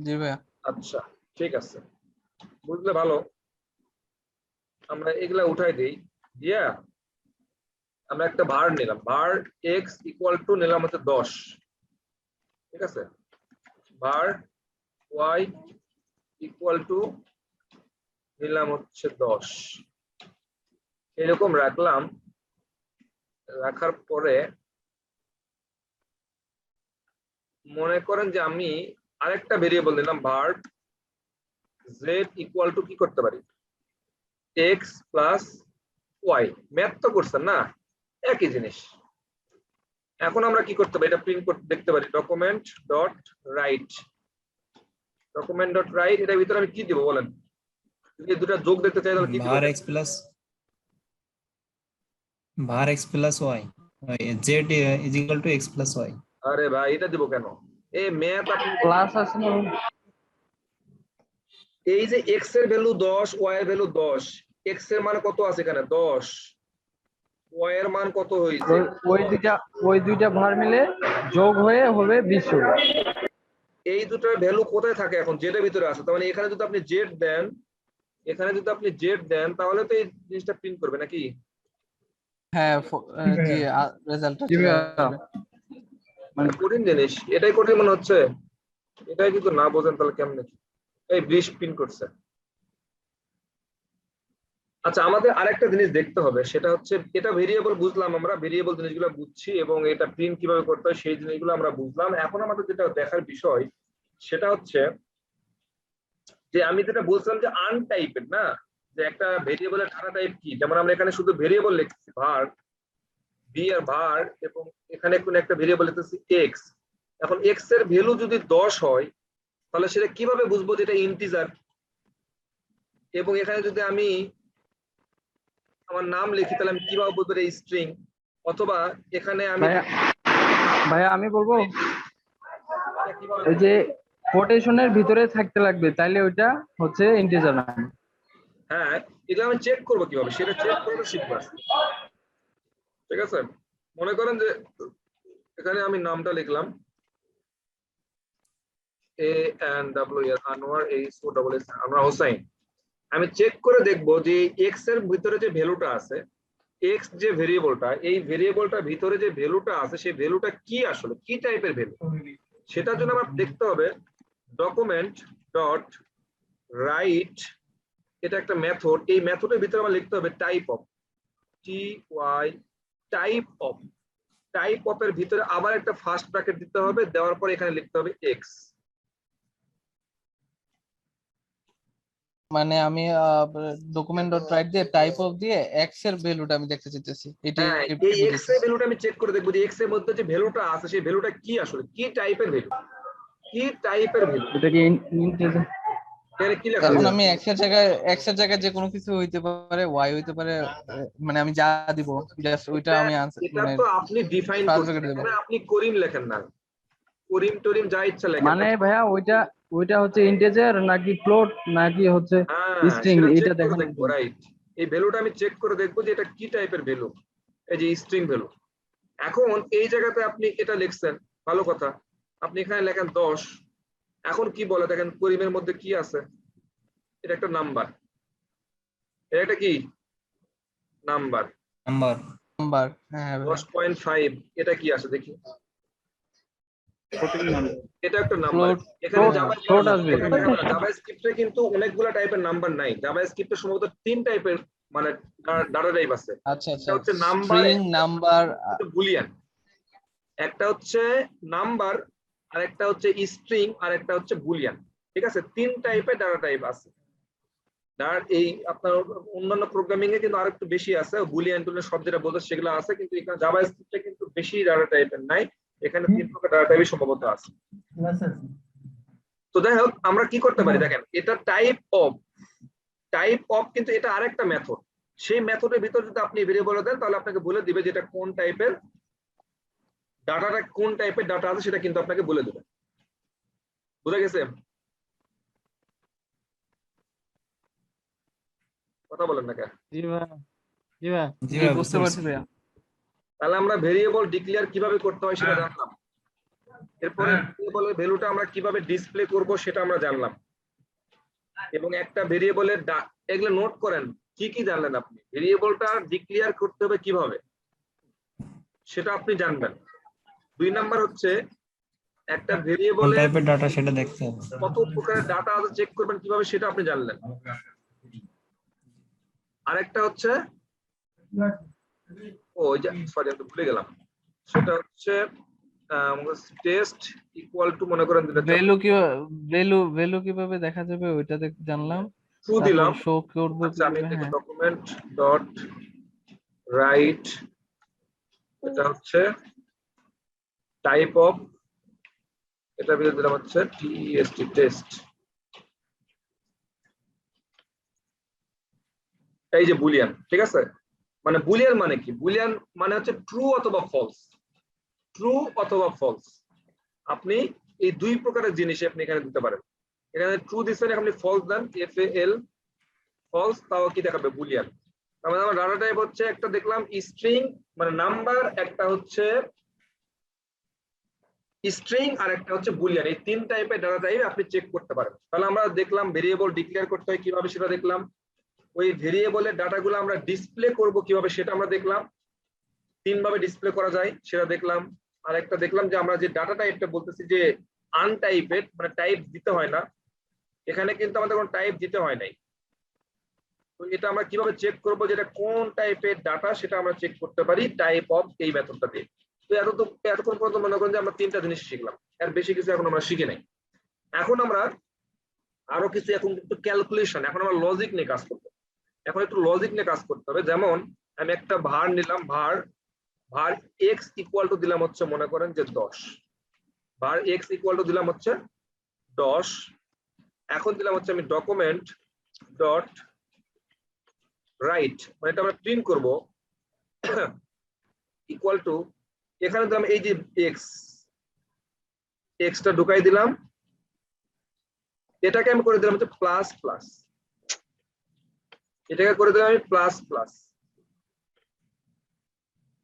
জি ভাইয়া। আচ্ছা ঠিক আছে, বুঝলে ভালো। আমরা এগুলা উঠাই দিই, দিয়া আমরা একটা ভার নিলাম, ভার এক্স ইকুয়াল টু নিলাম হচ্ছে 10, ঠিক আছে, ভার ওয়াই ইকুয়াল টু নিলাম হচ্ছে 10, এরকম রাখলাম। রাখার পরে মনে করেন যে আমি আরেকটা ভেরিয়েবল নিলাম, ভার জেড ইকুয়াল টু কি করতে পারি, এক্স প্লাস ওয়াই। ম্যাথ তো করছেন না, একই জিনিস। এখন আমরা কি করতে পারি, এটা প্রিন্ট করতে দেখতে পারি, document dot right, document dot right এটার ভিতরে আমি কি দিব বলেন, যদি দুটো যোগ দেখতে চাই তাহলে কি দিব? var x plus y z is equal to x plus y. আরে ভাই এটা দিব কেন, এই ম্যাথ আপনি ক্লাস আছে না? এই যে এক্স এর ভ্যালু 10, ওয়াই এর ভ্যালু 10, এক্স এর মান কত আছে এখানে 10, ওয়াই এর মান কত হয়েছে, ওই দুইটা ভার মিলে যোগ হয়ে হবে 20 হবে। এই দুটোর ভ্যালু কোথায় থাকে এখন, জেড এর ভিতরে আছে। তার মানে এখানে যদি আপনি জেড দেন, এখানে যদি আপনি জেড দেন তাহলে তো এই জিনিসটা প্রিন্ট করবে নাকি? হ্যাঁ জি রেজাল্টটা জি ভাইয়া। মানে কঠিন জিনিস, এটাই কঠিন মনে হচ্ছে, এটাই কিন্তু না বোঝেন তাহলে কেমনে কি? এই 20 প্রিন্ট করছে। আচ্ছা আমাদের আরেকটা জিনিস দেখতে হবে, সেটা হচ্ছে এটা ভেরিয়েবল বুঝলাম, আমরা ভেরিয়েবল জিনিসগুলো বুঝছি এবং এটা প্রিন্ট কিভাবে করতে হয় সেই জিনিসগুলো আমরা বুঝলাম। এখন আমাদের যেটা দেখার বিষয় সেটা হচ্ছে যে আমি যেটা বলছিলাম যে আন টাইপের না, যে একটা ভেরিয়েবলের ডাটা টাইপ কি, যেমন আমরা এখানে শুধু ভেরিয়েবল লিখছি var বি আর var, এবং এখানে কোন একটা ভেরিয়েবল লিখতেছি x। এখন x এর ভ্যালু যদি 10 হয় তাহলে সেটা কিভাবে বুঝবো যে এটা ইন্টিজার? এবং এখানে যদি আমি আমার নাম লিখি তাহলে আমি কিভাবে বুঝবো এটা স্ট্রিং? অথবা এখানে আমি ভাইয়া আমি বলবো এটা কিভাবে ওই যে কোটেশনের ভিতরে থাকতে লাগবে, তাইলে ওইটা হচ্ছে ইন্টিজার না। হ্যাঁ এটা আমি চেক করবো কিভাবে, সেটা চেক করবো শিখবো আজকে। ঠিক আছে, মনে করেন যে এখানে আমি নামটা লিখলাম ANWR আনোয়ার, ASOSS আমরা হোসাইন। আমি চেক করে দেখবো যে এক্স এর ভিতরে যে ভ্যালুটা আছে, এক্স যে ভেরিয়েবলটা, এই ভেরিয়েবলটার ভিতরে যে ভ্যালুটা আছে সেই ভ্যালুটা কি, আসলে কি টাইপের ভ্যালু, সেটার জন্য আমার দেখতে হবে ডকুমেন্ট ডট রাইট, এটা একটা মেথড, এই মেথডের ভিতরে আমার লিখতে হবে type of, TY type of, type of এর ভিতরে আবার একটা ফার্স্ট ব্র্যাকেট দিতে হবে, দেওয়ার পরে এখানে লিখতে হবে এক্স। মানে আমি ডকুমেন্ট ডট রাইট দিয়ে টাইপ অফ দিয়ে এক্স এর ভ্যালুটা আমি দেখতে চাইতেছি, এটা হ্যাঁ এই এক্স এর ভ্যালুটা আমি চেক করে দেখবো যে এক্স এর মধ্যে যে ভ্যালুটা আছে সেই ভ্যালুটা কি, আসলে কি টাইপের ভ্যালু, কি টাইপের ভ্যালু, এটা কি ইন্টিজার? এখানে কি লেখা এখন আছে? আমি এক্স এর জায়গায় যে কোনো কিছু হইতে পারে, ওয়াই হইতে পারে, মানে আমি যা দিব জাস্ট ওইটা আমি আনসার এটা মানে তো আপনি ডিফাইন ফার্স্ট করছেন, ব্র্যাকেট দেব। এখানে আপনি করিম লেখেন না, করিম টরিম যা ইচ্ছা লেখেন। মানে ভাইয়া ওইটা হচ্ছে ইন্টিজার নাকি ফ্লোট নাকি হচ্ছে হ্যাঁ স্ট্রিং, সেটা এটা চেক করে দেখেন। দেখবো, রাইট। এই ভ্যালুটা আমি চেক করে দেখবো যে এটা কি টাইপের ভ্যালু, এই যে স্ট্রিং ভ্যালু। এখন এই জায়গাতে আপনি এটা লিখছেন, ভালো কথা, আপনি এখানে লেখেন 10। এখন কি বলে দেখেন করিমের মধ্যে কি আছে, এটা একটা নাম্বার, এটা কি নাম্বার, নাম্বার নাম্বার, হ্যাঁ 10.5, এটা কি আছে দেখি, এটা একটা নাম্বার। Float, এখানে float আসবে। জাভাস্ক্রিপ্টে কিন্তু অনেকগুলো টাইপের নাম্বার নাই, জাভাস্ক্রিপ্টে সম্ভবত 3 টাইপের মানে ডাটা টাইপ আছে। আচ্ছা আচ্ছা, একটা হচ্ছে নাম্বার, স্ট্রিং নাম্বার। বুলিয়ান। একটা হচ্ছে নাম্বার, আর একটা হচ্ছে স্ট্রিং, আর একটা হচ্ছে বুলিয়ান। ঠিক আছে, 3 টাইপের ডাটা টাইপ আছে। আর এই আপনার অন্যান্য প্রোগ্রামিং এ কিন্তু আরেকটু বেশি আছে, বুলিয়ান টুলিয়ান সব যেটা বলতে সেগুলো আছে, কিন্তু এখানে জাভাস্ক্রিপ্টে কিন্তু বেশি ডাটা টাইপের নাই, এখানে 3 প্রকার ডাটা টাইপই সম্ভবত আছে। তো যাই হোক, আমরা কি করতে পারি দেখেন, এটা টাইপ অফ কিন্তু এটা আরেকটা মেথড। সেই মেথডের ভিতর যদি আপনি ভেরিয়েবল দেন তাহলে আপনাকে বলে দিবে যে এটা কোন টাইপের ডাটাটা, কোন টাইপের ডাটা আছে সেটা কিন্তু আপনাকে বলে দেবে। বুঝা গেছে? কথা বলেন না কেন? জি ভাই, জি ভাই, জি জি ভাই, বুঝতে পারছি ভাইয়া। তাহলে আমরা ভেরিয়েবল ডিক্লেয়ার কিভাবে করতে হয় সেটা জানলাম। এরপরে ভেরিয়েবলের ভ্যালুটা আমরা কিভাবে ডিসপ্লে করব সেটা আমরা জানলাম। এবং একটা ভেরিয়েবলের এগুলো নোট করেন, কি কি জানলেন আপনি। ভেরিয়েবলটা ডিক্লেয়ার করতে হবে কিভাবে সেটা আপনি জানবেন। 2 নাম্বার হচ্ছে একটা কোন ভেরিয়েবলে টাইপের ডাটা সেটা দেখতে হবে। কত প্রকারের ডাটা আছে চেক করবেন কিভাবে সেটা আপনি জানলেন। আরেকটা হচ্ছে সরি আমি ভুলে গেলাম, সেটা হচ্ছে টেস্ট ইকুয়াল টু মনে করেন ভ্যালু কি ভ্যালু কিভাবে দেখা যাবে ওইটা জানলাম। ট্রু তারপর দিলাম। শো করব আচ্ছা আমি কিভাবে, হ্যাঁ। ডকুমেন্ট ডট রাইট, এটা হচ্ছে টাইপ অফ, এটা ভিতরে দিলাম হচ্ছে টেস্ট টেস্ট। এই যে বুলিয়ান, ঠিক আছে, মানে বুলিয়ান মানে কি, বুলিয়ান মানে হচ্ছে ট্রু অথবা ফলস, ট্রু অথবা ফলস। আপনি এই 2 প্রকারের জিনিস আপনি এখানে দিতে পারেন। এখানে ট্রু দিচ্ছেন, আপনি ফলস দেন, FAL ফলস, তাও কি দেখাবে বুলিয়ান। তার মানে আমার ডাটা টাইপ হচ্ছে একটা দেখলাম স্ট্রিং মানে নাম্বার, একটা হচ্ছে স্ট্রিং, আর একটা হচ্ছে বুলিয়ান। এই 3 টাইপের ডাটা টাইপ আপনি চেক করতে পারেন। তাহলে আমরা দেখলাম ভেরিয়েবল ডিক্লেয়ার করতে হয় কিভাবে সেটা দেখলাম, ওই ভেরিয়েবলের ডাটাগুলো আমরা ডিসপ্লে করব কিভাবে সেটা আমরা দেখলাম, 3 ভাবে ডিসপ্লে করা যায় সেটা দেখলাম। আর একটা দেখলাম যে আমরা যে ডাটা টাইপটা বলতেছি যে আনটাইপেড, মানে টাইপ দিতে হয় না, এখানে কিন্তু আমাদের কোনো টাইপ দিতে হয় নাই। তো এটা আমরা কিভাবে চেক করব যেটা কোন টাইপের ডাটা সেটা আমরা চেক করতে পারি টাইপ অফ এই মেথডটা দিয়ে। তো এতক্ষণ পর্যন্ত মনে করেন যে আমরা 3টা জিনিস শিখলাম, এর বেশি কিছু এখন আমরা শিখি নাই। এখন আমরা আরো কিছু, এখন একটু ক্যালকুলেশন, এখন আমরা লজিক নিয়ে কাজ করবো। এখন একটু লজিক নিয়ে কাজ করতে হবে। যেমন আমি একটা ভার নিলাম, ভার এক্স ইকুয়াল টু দিলাম হচ্ছে মনে করেন যে 10, ভার এক্স ইকুয়াল টু দিলাম হচ্ছে 10। এখন দিলাম হচ্ছে আমি ডকুমেন্ট ডট রাইট, মানে এটা আমরা প্রিন্ট করব ইকুয়াল টু, এখানে দিলাম এই যে এক্সটা ঢুকাই দিলাম, এটাকে আমি করে দিলাম হচ্ছে প্লাস প্লাস, এটাকে করে দিলাম আমি প্লাস প্লাস।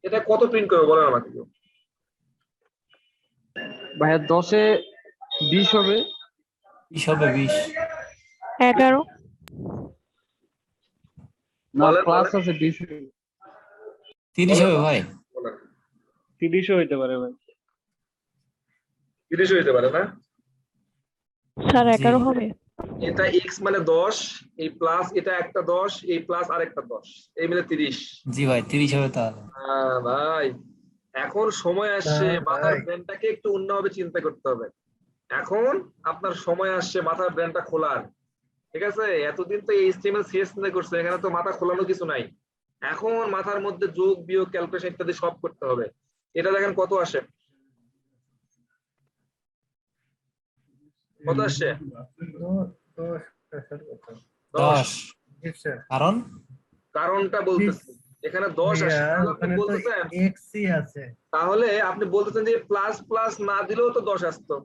এটা কত প্রিন্ট করবো বলেন আমাকে। ভাইয়া 10-এ 20 হবে। 20 হবে, 20। 11 না, বলেন, প্লাস বলেন। আছে 20 হবে। 30 হবে ভাই। 30 হইতে পারে ভাই। 30 হইতে পারে না, স্যার জি 11 হবে। এটা এক্স মানে 10, এই প্লাস এটা একটা 10, এই প্লাস আরেকটা 10, এই মিলে 30। জি ভাই, 30 হবে তাহলে। ভাই এখন সময় আসছে মাথার ব্রেনটাকে একটু অন্যভাবে চিন্তা করতে হবে। এখন আপনার সময় আসছে মাথার ব্রেনটা খোলার, ঠিক আছে? এতদিন তো HTML CSS নিয়ে করছে, এখানে তো মাথা খোলানো কিছু নাই। এখন মাথার মধ্যে যোগ বিয়োগ ক্যালকুলেশন ইত্যাদি সব করতে হবে। এটা দেখেন কত আসে, কত আসছে? 10। 10। কারণ কারণটা বলতেছি, এখানে 10 আসে, তাহলে আপনি বলতেছেন, তাহলে আপনি বলতেছেন যে প্লাস প্লাস না দিলেও তো 10 আসতো,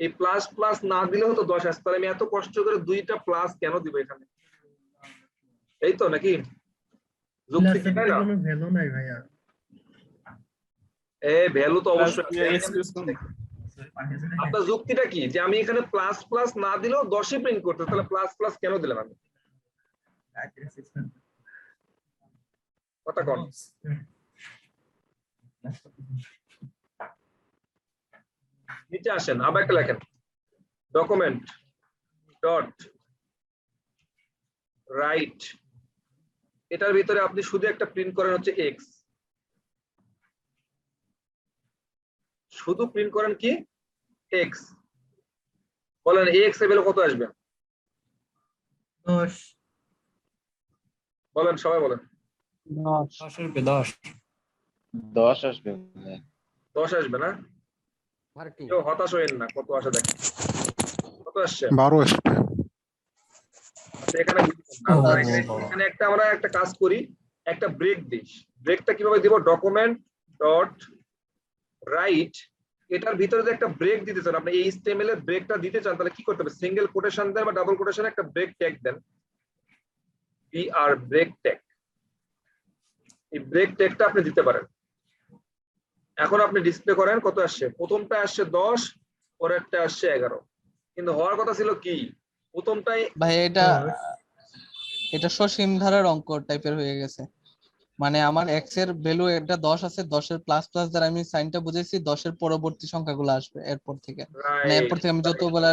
এই প্লাস প্লাস না দিলেও তো 10 আসতো, তাহলে আমি এত কষ্ট করে 2টা প্লাস কেন দিব এখানে? এই তো নাকি যুক্তি কি, তাই না? ভ্যালু তো অবশ্যই। আপনার যুক্তিটা কি যে আমি এখানে প্লাস প্লাস না দিলেও 10ই প্রিন্ট করতে, তাহলে প্লাস প্লাস কেন দিলাম আমি? কথা কোন? নিচে আসেন, আবার একটা লেখেন, ডকুমেন্ট ডট রাইট, এটার ভিতরে আপনি শুধু একটা প্রিন্ট করেন হচ্ছে এক্স, শুধু প্রিন্ট করেন কি এক্স। বলেন এক্স এর ভ্যালু কত আসবে? 10 বলেন, সবাই বলেন। 10 10 আসবে 10। 10 আসবে। 10 আসবে না? কেউ হতাশ হইেন না, কত আসে দেখেন, কত আসছে? 12 আসবে। আচ্ছা, এখানে বুঝছেন না? আপনারা এখানে আমরা একটা কাজ করি, একটা ব্রেক দিই। ব্রেকটা কিভাবে দিব? ডকুমেন্ট ডট রাইট, এটার ভিতরে যে একটা ব্রেক দিতে চান আপনি, এই HTML এর ব্রেকটা দিতে চান, তাহলে কি করতে হবে? সিঙ্গেল কোটেশন দেন বা ডাবল কোটেশনে একটা ব্রেক ট্যাগ দেন, ব্রেক ট্যাগ। এই ব্রেক ট্যাগটা আপনি দিতে পারেন। এখন আপনি ডিসপ্লে করেন কত আসছে। প্রথমটা আসছে 10, পরেরটা আসছে 11, কিন্তু হওয়ার কথা ছিল কি প্রথমটাই। ভাই এটা সসীম ধারার অঙ্ক টাইপের হয়ে গেছে। মানে আমার এক্স এর ভ্যালু এটা 10 আছে, 10 এর প্লাস প্লাস দ্বারা আমি সাইনটা বুঝেছি, 10 এর পরবর্তী সংখ্যাগুলো আসবে এরপর থেকে। মানে এরপর থেকে আমি যতগুলা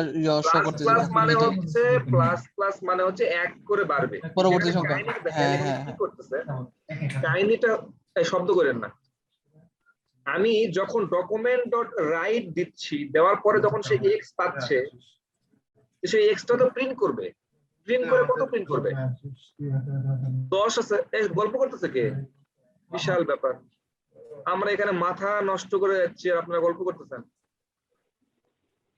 শো প্লাস করতেছি প্লাস মানে হচ্ছে প্লাস প্লাস মানে হচ্ছে এক করে বাড়বে পরবর্তী এখানে সংখ্যা। কাহিনী দেখেন, হ্যাঁ এখানে হ্যাঁ কি হ্যাঁ করতেছে কাহিনীটা, এই শব্দ করেন না। আমি যখন ডকুমেন্ট ডট রাইট দিচ্ছি, দেওয়ার পরে যখন সে এক্স পাচ্ছে, সেই এক্সটা তো প্রিন্ট করবে। প্রিন্ট করে কত প্রিন্ট করবে? 10 আছে। এই গল্প করতেছে কে? বিশাল ব্যাপার। আমরা এখানে মাথা নষ্ট করে যাচ্ছি আর আপনারা গল্প করতেছেন।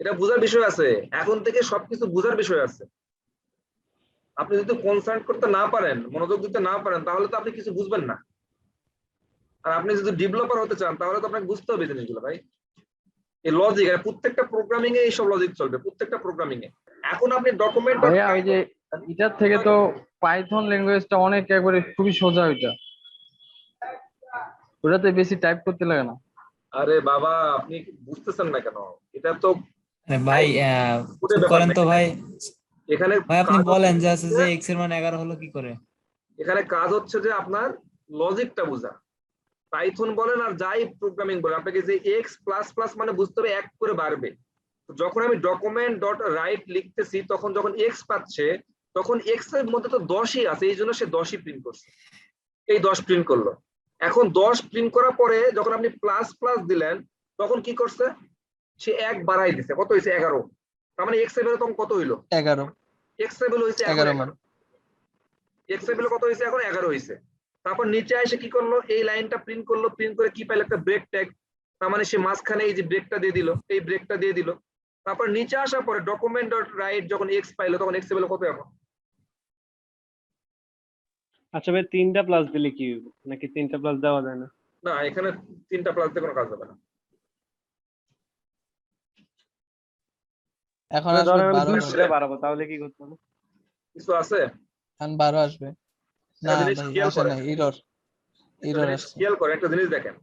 এটা বোঝার বিষয় আছে, এখন থেকে সবকিছু বোঝার বিষয় আছে। আপনি যদি কনসার্ন করতে না পারেন, মনোযোগ দিতে না পারেন, তাহলে তো আপনি কিছু বুঝবেন না। আর আপনি যদি ডেভেলপার হতে চান, তাহলে তো আপনাকে বুঝতে হবে জিনিসগুলো ভাই। এই লজিক, প্রত্যেকটা প্রোগ্রামিং এ এইসব লজিক চলবে, প্রত্যেকটা প্রোগ্রামিং এ। এখন আপনি ডকুমেন্ট ভাইয়া ওই যে এটার থেকে তো পাইথন ল্যাঙ্গুয়েজটা অনেক একবারে খুবই সোজা। ওটাতে বেশি টাইপ করতে লাগে না। আরে বাবা, আপনি বুঝতেছেন না কেন? এটা তো ভাই পুরো চুপ ব্যাপার করেন না। তো ভাই। এখানে ভাই আপনি কাজ বলেন যে হচ্ছে আছে যে x এর মান 11 হলো কি করে? এখানে কাজ হচ্ছে যে আপনার লজিকটা বোঝা। পাইথন বলেন আর যাই প্রোগ্রামিং বলেন, আপনাকে যে এক্স প্লাস প্লাস মানে বুঝতে হবে এক করে বাড়বে। যখন আমি ডকুমেন্ট ডট রাইট লিখতেছি, তখন যখন এক্স পাচ্ছে, তখন এক্স এর মধ্যে তো 10ই আছে, এই জন্য সে 10ই প্রিন্ট করছে। এই 10 প্রিন্ট করলো। এখন 10 প্রিন্ট করার পরে যখন আপনি প্লাস প্লাস দিলেন, তখন কি করছে? সে এক বাড়াই দিছে। কত হয়েছে? 11। তার মানে এক্স এর ভ্যালু তখন কত হইলো? 11 এক্স এর ভ্যালু হয়েছে 11 মান। এক্স এর ভ্যালু কত হয়েছে? এখন 11 হয়েছে। তারপর নিচে এসে কি করলো? এই লাইনটা প্রিন্ট করলো। প্রিন্ট করে কি পাইলো? একটা ব্রেক ট্যাগ। তার মানে সে মাঝখানে এই যে ব্রেকটা দিয়ে দিল, এই ব্রেকটা দিয়ে দিল। তারপর নিচে আসার পরে ডকুমেন্ট ডট রাইট যখন এক্স পাইলো, তখন এক্স এর ভ্যালু কত এখন? আচ্ছা ভাই, 3টা প্লাস দিলে কি হইব? নাকি 3টা প্লাস দেওয়া যায় না? না, এখানে 3টা প্লাস দিয়ে কোনো কাজ হবে না। এখন মানে আসবে ধরেন আমি 12 2 হবে। করে বাড়াবো, তাহলে কি করতে হবে? কিছু আছে? এখন 12 আসবে না একটা জিনিস ভাই, খেয়াল আসে করেন, না, এরর আসছে। খেয়াল করেন একটা জিনিস দেখেন।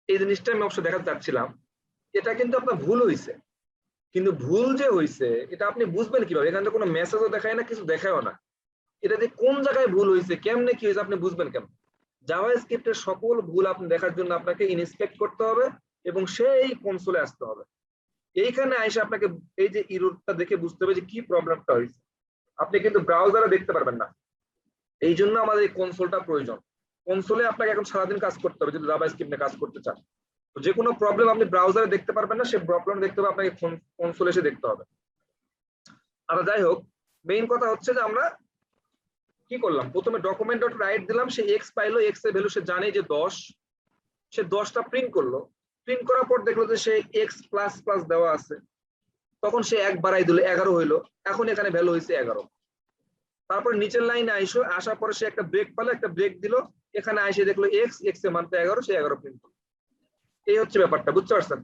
এই জিনিসটা আমি অবশ্য দেখাতে চাচ্ছিলাম, এটা কিন্তু আপনার ভুল হয়েছে। কিন্তু ভুল যে হয়েছে এটা আপনি বুঝবেন কিভাবে? এখানে তো কোনো মেসেজও দেখায় না, কিছু দেখায়ও না। এটা যে কোন জায়গায় ভুল হয়েছে, কেমনে কি হয়েছে, আপনি বুঝবেন কেমন? জাভাস্ক্রিপ্টের সকল ভুল আপনি দেখার জন্য আপনাকে ইনস্পেক্ট করতে হবে এবং সেই কনসোলে আসতে হবে। এইখানে এসে আপনাকে এই যে এররটা দেখে বুঝতে হবে যে কি প্রবলেমটা হয়েছে। আপনি কিন্তু ব্রাউজারে দেখতে পারবেন না, এই জন্য আমাদের এই কনসোলটা প্রয়োজন। কনসোলে আপনাকে এখন সারাদিন কাজ করতে হবে যদি জাভাস্ক্রিপ্ট নিয়ে কাজ করতে চান। তো যে কোনো প্রবলেম আপনি ব্রাউজারে দেখতে পারবেন না, সেই প্রবলেম দেখতে হবে আপনাকে কনসোলে এসে দেখতে হবে। আর যাই হোক, মেইন কথা হচ্ছে যে আমরা কি করলাম, প্রথমে ডকুমেন্ট ডট রাইট দিলাম, সে এক্স পাইলো, এক্স এর ভ্যালু সে জানে যে 10, সে 10টা প্রিন্ট করলো। প্রিন্ট করার পর দেখলো যে সে এক্স প্লাস প্লাস দেওয়া আছে, তখন সে এক বাড়াই দিল, 11 হইলো। এখন এখানে ভ্যালু হয়েছে 11। তারপর নিচের লাইনে আসার পরে সে একটা ব্রেক পালো, একটা ব্রেক দিল, এখানে এসে দেখলো এক্স, এক্স এর মানটা 11, সে 11 প্রিন্ট করলো। এই হচ্ছে ব্যাপারটা, বুঝতে পারছেন?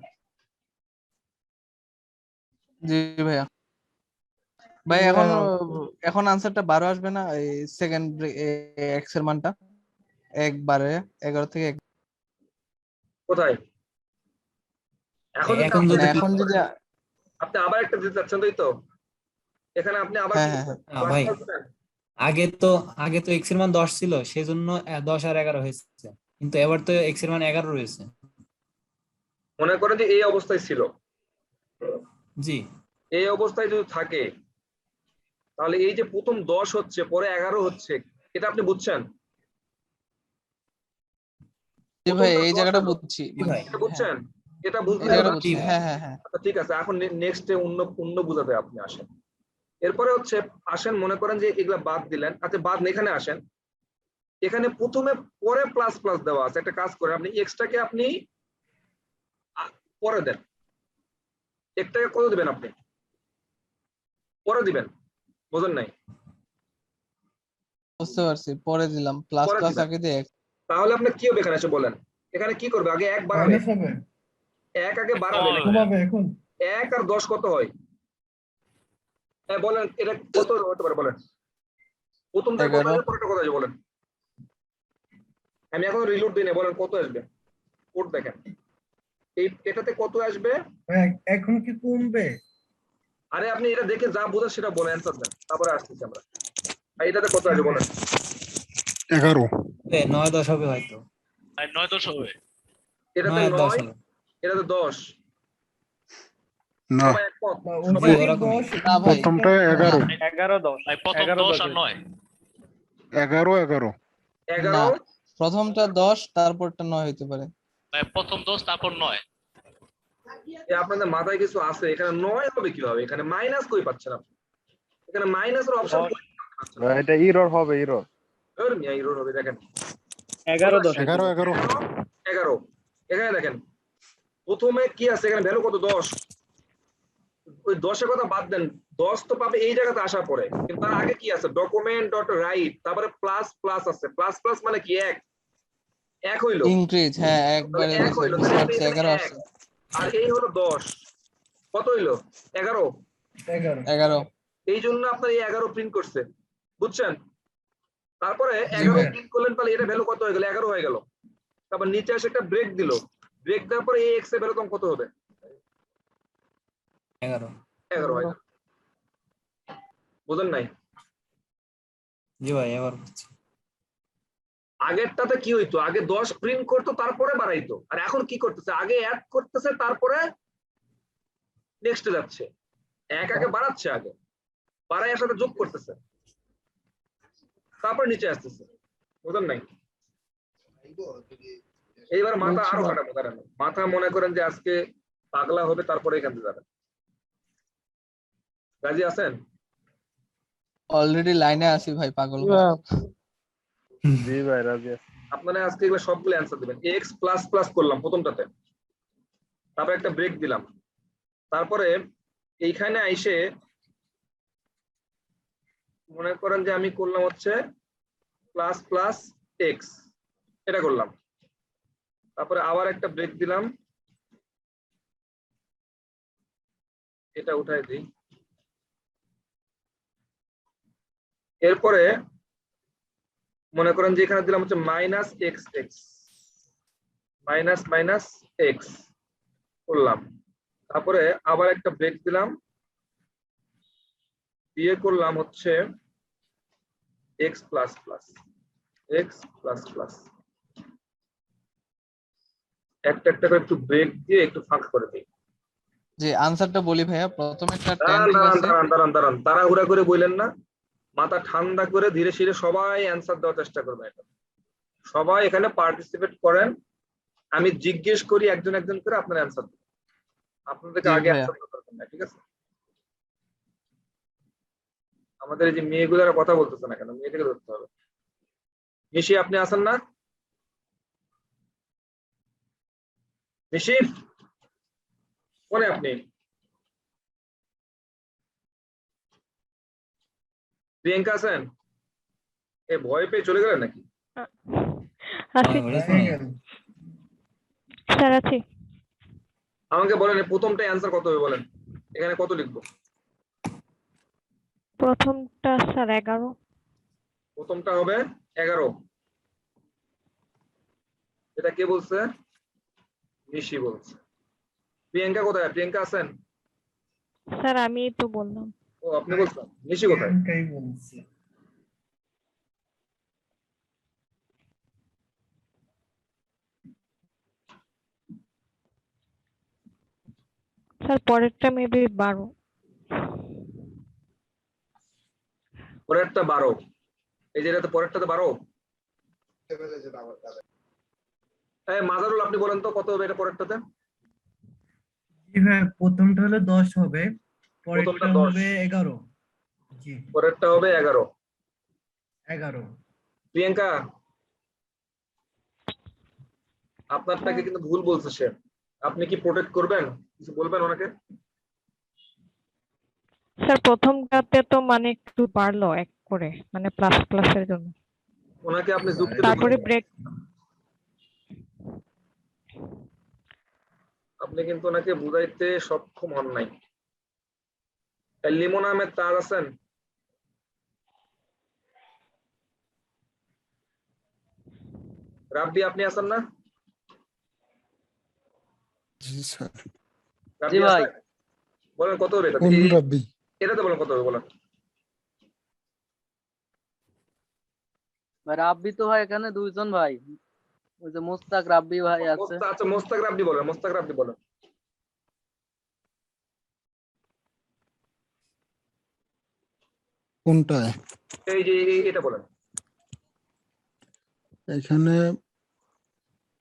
জি ভাইয়া। ভাই এখন আনসারটা 12 আসবে না? এই সেকেন্ড এক্স এর মানটা একবারে 11 থেকে কোথায়? এখন যদি এখন যদি আপনি আবার একটা দিতে চাচ্ছেন তো, এখানে আপনি আবার হ্যাঁ কি হ্যাঁ করবেন? না ভাই, আগে তো x এর মান 10 ছিল, সেজন্য 10 আর 11 হয়েছে, কিন্তু এবার তো x এর মান 11 রয়েছে। মনে করেন যে এই অবস্থায় ছিল, জি এই অবস্থায় যদি থাকে তাহলে এই যে প্রথম 10 হচ্ছে পরে 11 হচ্ছে, এটা আপনি বুঝছেন? জি ভাই প্রথমটা এই 10 জায়গাটা হলো, বুঝছি জি ভাই এটা বুঝছেন? এটা এই বুঝলেন জায়গাটা না? বুঝছি, ভাই। হ্যাঁ হ্যাঁ হ্যাঁ। আচ্ছা ঠিক আছে, এখন নেক্সটে অন্য বুঝাতে আপনি আসেন। এরপরে হচ্ছে আসেন, মনে করেন যে এগুলা বাদ দিলেন, আচ্ছা বাদ এখানে আসেন। এখানে প্রথমে পরে প্লাস প্লাস দেওয়া আছে, একটা কাজ করে আপনি এক্সট্রাকে আপনি পরে দেন। একটাকে কত দিবেন আপনি? পরে দিবেন, বোঝেন নাই? বুঝতে পারছি, পরে দিলাম প্লাস পরে প্লাস দিবেন। আগে দিয়ে তাহলে আপনি কি হবে এখানে এসে বলেন? এখানে কি করবে? আগে 1 বাড়াবে, মাইনাস হবে 1 আগে বাড়াবে নাকি? কমাবে এখন 1 আর 10 কত হয়? হ্যাঁ বলেন, এটা কত হতে পারে বলেন? প্রথমটা কত 11 আসবে, পরেরটা কত আসবে বলেন? আমি এখন রিলোড দিই না, বলেন কত আসবে? কোড দেখেন, এটাতে কত আসবে? ভাই, এখন কি কমবে? আরে আপনি এটা দেখে যা বোঝা সেটা বলেন, অ্যান্সার দেন, তারপরে আসতেছি আমরা। আর এটাতে কত আসবে বলেন? 11 9-10 হবে হয়তো, আর 9-10 হবে। এটাতে 9 আর 10 9, হবে। এটাতে 10। না, সবাই একমত? না, সবাই জি, ওদিকে ওরকমই। 10 না ভাই, প্রথমটা 11 11-10 ভাই প্রথম 10 আর 9। 11 না 11, প্রথমটা 10 তারপরটা 9 হইতে পারে। ভাই প্রথম 10 তারপর 9। আপনাদের মাথায় কিছু আছে? এখানে 9 হবে কিভাবে? এখানে মাইনাস কই পাচ্ছেন আপনি? এখানে মাইনাসের অপশন 10 কই পাচ্ছেন আপনি? এটা ইরর হবে ইরর ধর মিয়া, এরর হবে, দেখেন 11-10 11 11। এখানে দেখেন প্রথমে কি আছে, এখানে ভ্যালু কত? 10। ওই 10 এর কথা বাদ দেন, 10 তো পাবে এই জায়গাতে আসার পরে, কিন্তু তার আগে কি আছে? ডকুমেন্ট ডট রাইট, তারপরে প্লাস প্লাস আছে। প্লাস প্লাস মানে কি? এক হইলো, ইনক্রিজ, হ্যাঁ তাহলে একবারে 1 হয়েছে, হইলো, বুঝতে তাহলে পারছি, এখানে 11 1, আসছে। আর এই হলো 10, কত হইলো? 11। 11 এই জন্য আপনার এই 11 প্রিন্ট করছে, বুঝছেন? তারপরে জি 11 ভাই। ক্লিক করলেন, তাহলে এটা ভ্যালু কত হয়ে গেল? 11 হয়ে গেল। তারপর নিচে এসে একটা ব্রেক দিল, ব্রেক দেওয়ার পরে এই এক্স এর ভ্যালু তখন কত হবে? 11 11 হয়ে গেল। বুঝেন নাই? জি ভাই, এবার বুঝছি। আগেরটাতে কি হইতো? আগে 10 প্রিন্ট করতো, তারপরে বাড়াইতো। আর এখন কি করতেছে? আগে অ্যাড করতেছে, তারপরে নেক্সট যাচ্ছে। এক আগে বাড়াচ্ছে, আগে বাড়াই এর সাথে যোগ করতেছে, তারপর নিচে আসতেছে। বুঝেন নাই? এইবার মাথা আরো বুঝছিলাম। খাটাবো, দাঁড়ান। মাথা মনে করেন যে আজকে পাগলা হবে, তারপরে এখান থেকে যাবেন। রাজি আছেন? অলরেডি লাইনে আছি ভাই, পাগল ভাই। জি ভাই রাজি আছি। আপনারা আজকে এগুলো সবগুলো অ্যান্সার দিবেন। এক্স প্লাস প্লাস করলাম প্রথমটাতে, তারপর একটা ব্রেক দিলাম, তারপরে এইখানে আইসে মনে করেন যে আমি করলাম হচ্ছে প্লাস প্লাস এক্স, এটা করলাম, তারপরে আবার একটা ব্রেক দিলাম, এটা উঠাই দিই। এরপরে মনে করেন যে এখানে দিলাম হচ্ছে minus x x, minus minus x করলাম, তারপরে আবার একটা ব্রেক দিলাম, দিয়ে করলাম হচ্ছে x plus plus, x plus plus. একটা একটা করে একটু ব্রেক দিয়ে একটু ফাঁক করে দিই। যে আনসারটা বলি ভাইয়া, প্রথমে একটা 10 দাঁড়ান ঠিক দাঁড়ান আছে। দাঁড়ান দাঁড়ান দাঁড়ান, তাড়াহুড়া করে বললেন না, মাথা ঠান্ডা করে ধীরে ধীরে সবাই অ্যান্সার দেওয়ার চেষ্টা করবেন। এটা সবাই এখানে পার্টিসিপেট করেন, আমি জিজ্ঞেস করি একজন একজন করে, আপনার অ্যান্সার দেবেন। আপনাদেরকে জি আগে ভাইয়া। অ্যান্সার দিতে পারবেন না, ঠিক আছে? আমাদের এই যে মেয়েগুলারা কথা বলতেছে না কেন? মেয়েদেরকে ধরতে হবে। নিশি আপনি আছেন না? নিশি কোনে আপনি? প্রিয়াঙ্কা আছেন? এ ভয় পেয়ে চলে গেলেন নাকি? আছি স্যার, আছি। আমাকে বলেন এই প্রথমটা অ্যান্সার কত হবে বলেন, এখানে কত লিখবো? প্রথমটা স্যার 11। প্রথমটা হবে 11। এটা কে বলছে? নিশি বলছে। প্রিয়াঙ্কা কোথায়? প্রিয়াঙ্কা আছেন? স্যার আমি তো বললাম। ও আপনি বলছেন। নিশি কোথায়? বলছি স্যার পরেরটা মেবি 12। পরেরটা 12, এই যে এটাতে পরেরটাতে 12। মাজারুল আপনি বলেন তো কত হবে এটা পরেরটাতে? জি ভাই, প্রথমটা হলো 10 হবে, প্রথমটা পরেরটা 10, হবে 11। জি, পরেরটা হবে 11। 11। প্রিয়াঙ্কা আপনারটাকে কিন্তু ভুল বলছে সে, আপনি কি প্রোটেক্ট করবেন, কিছু বলবেন ওনাকে? স্যার প্রথমটাতে তো মানে একটু বাড়লো এক করে, মানে প্লাস প্লাসের জন্য। ওনাকে আপনি যুক্তি তারপরে ব্রেক। আপনি কিন্তু ওনাকে বুঝাইতে সক্ষম হন নাই। লিমন আহমেদ তাজ আছেন? রাব্বি আপনি আছেন না? জি স্যার। রাব্বি জি ভাই। আছেন? বলেন কত হবে এটা? কোন রাব্বি? এটাতে বলেন কত হবে বলেন। ভাই রাব্বি তো ভাই এখানে দুইজন ভাই, ওই যে মোস্তাক রাব্বি ভাই আছে। আচ্ছা মোস্তাক রাব্বি বলেন, মোস্তাক রাব্বি বলেন। কোনটায়? এই যে এটা বলেন। এখানে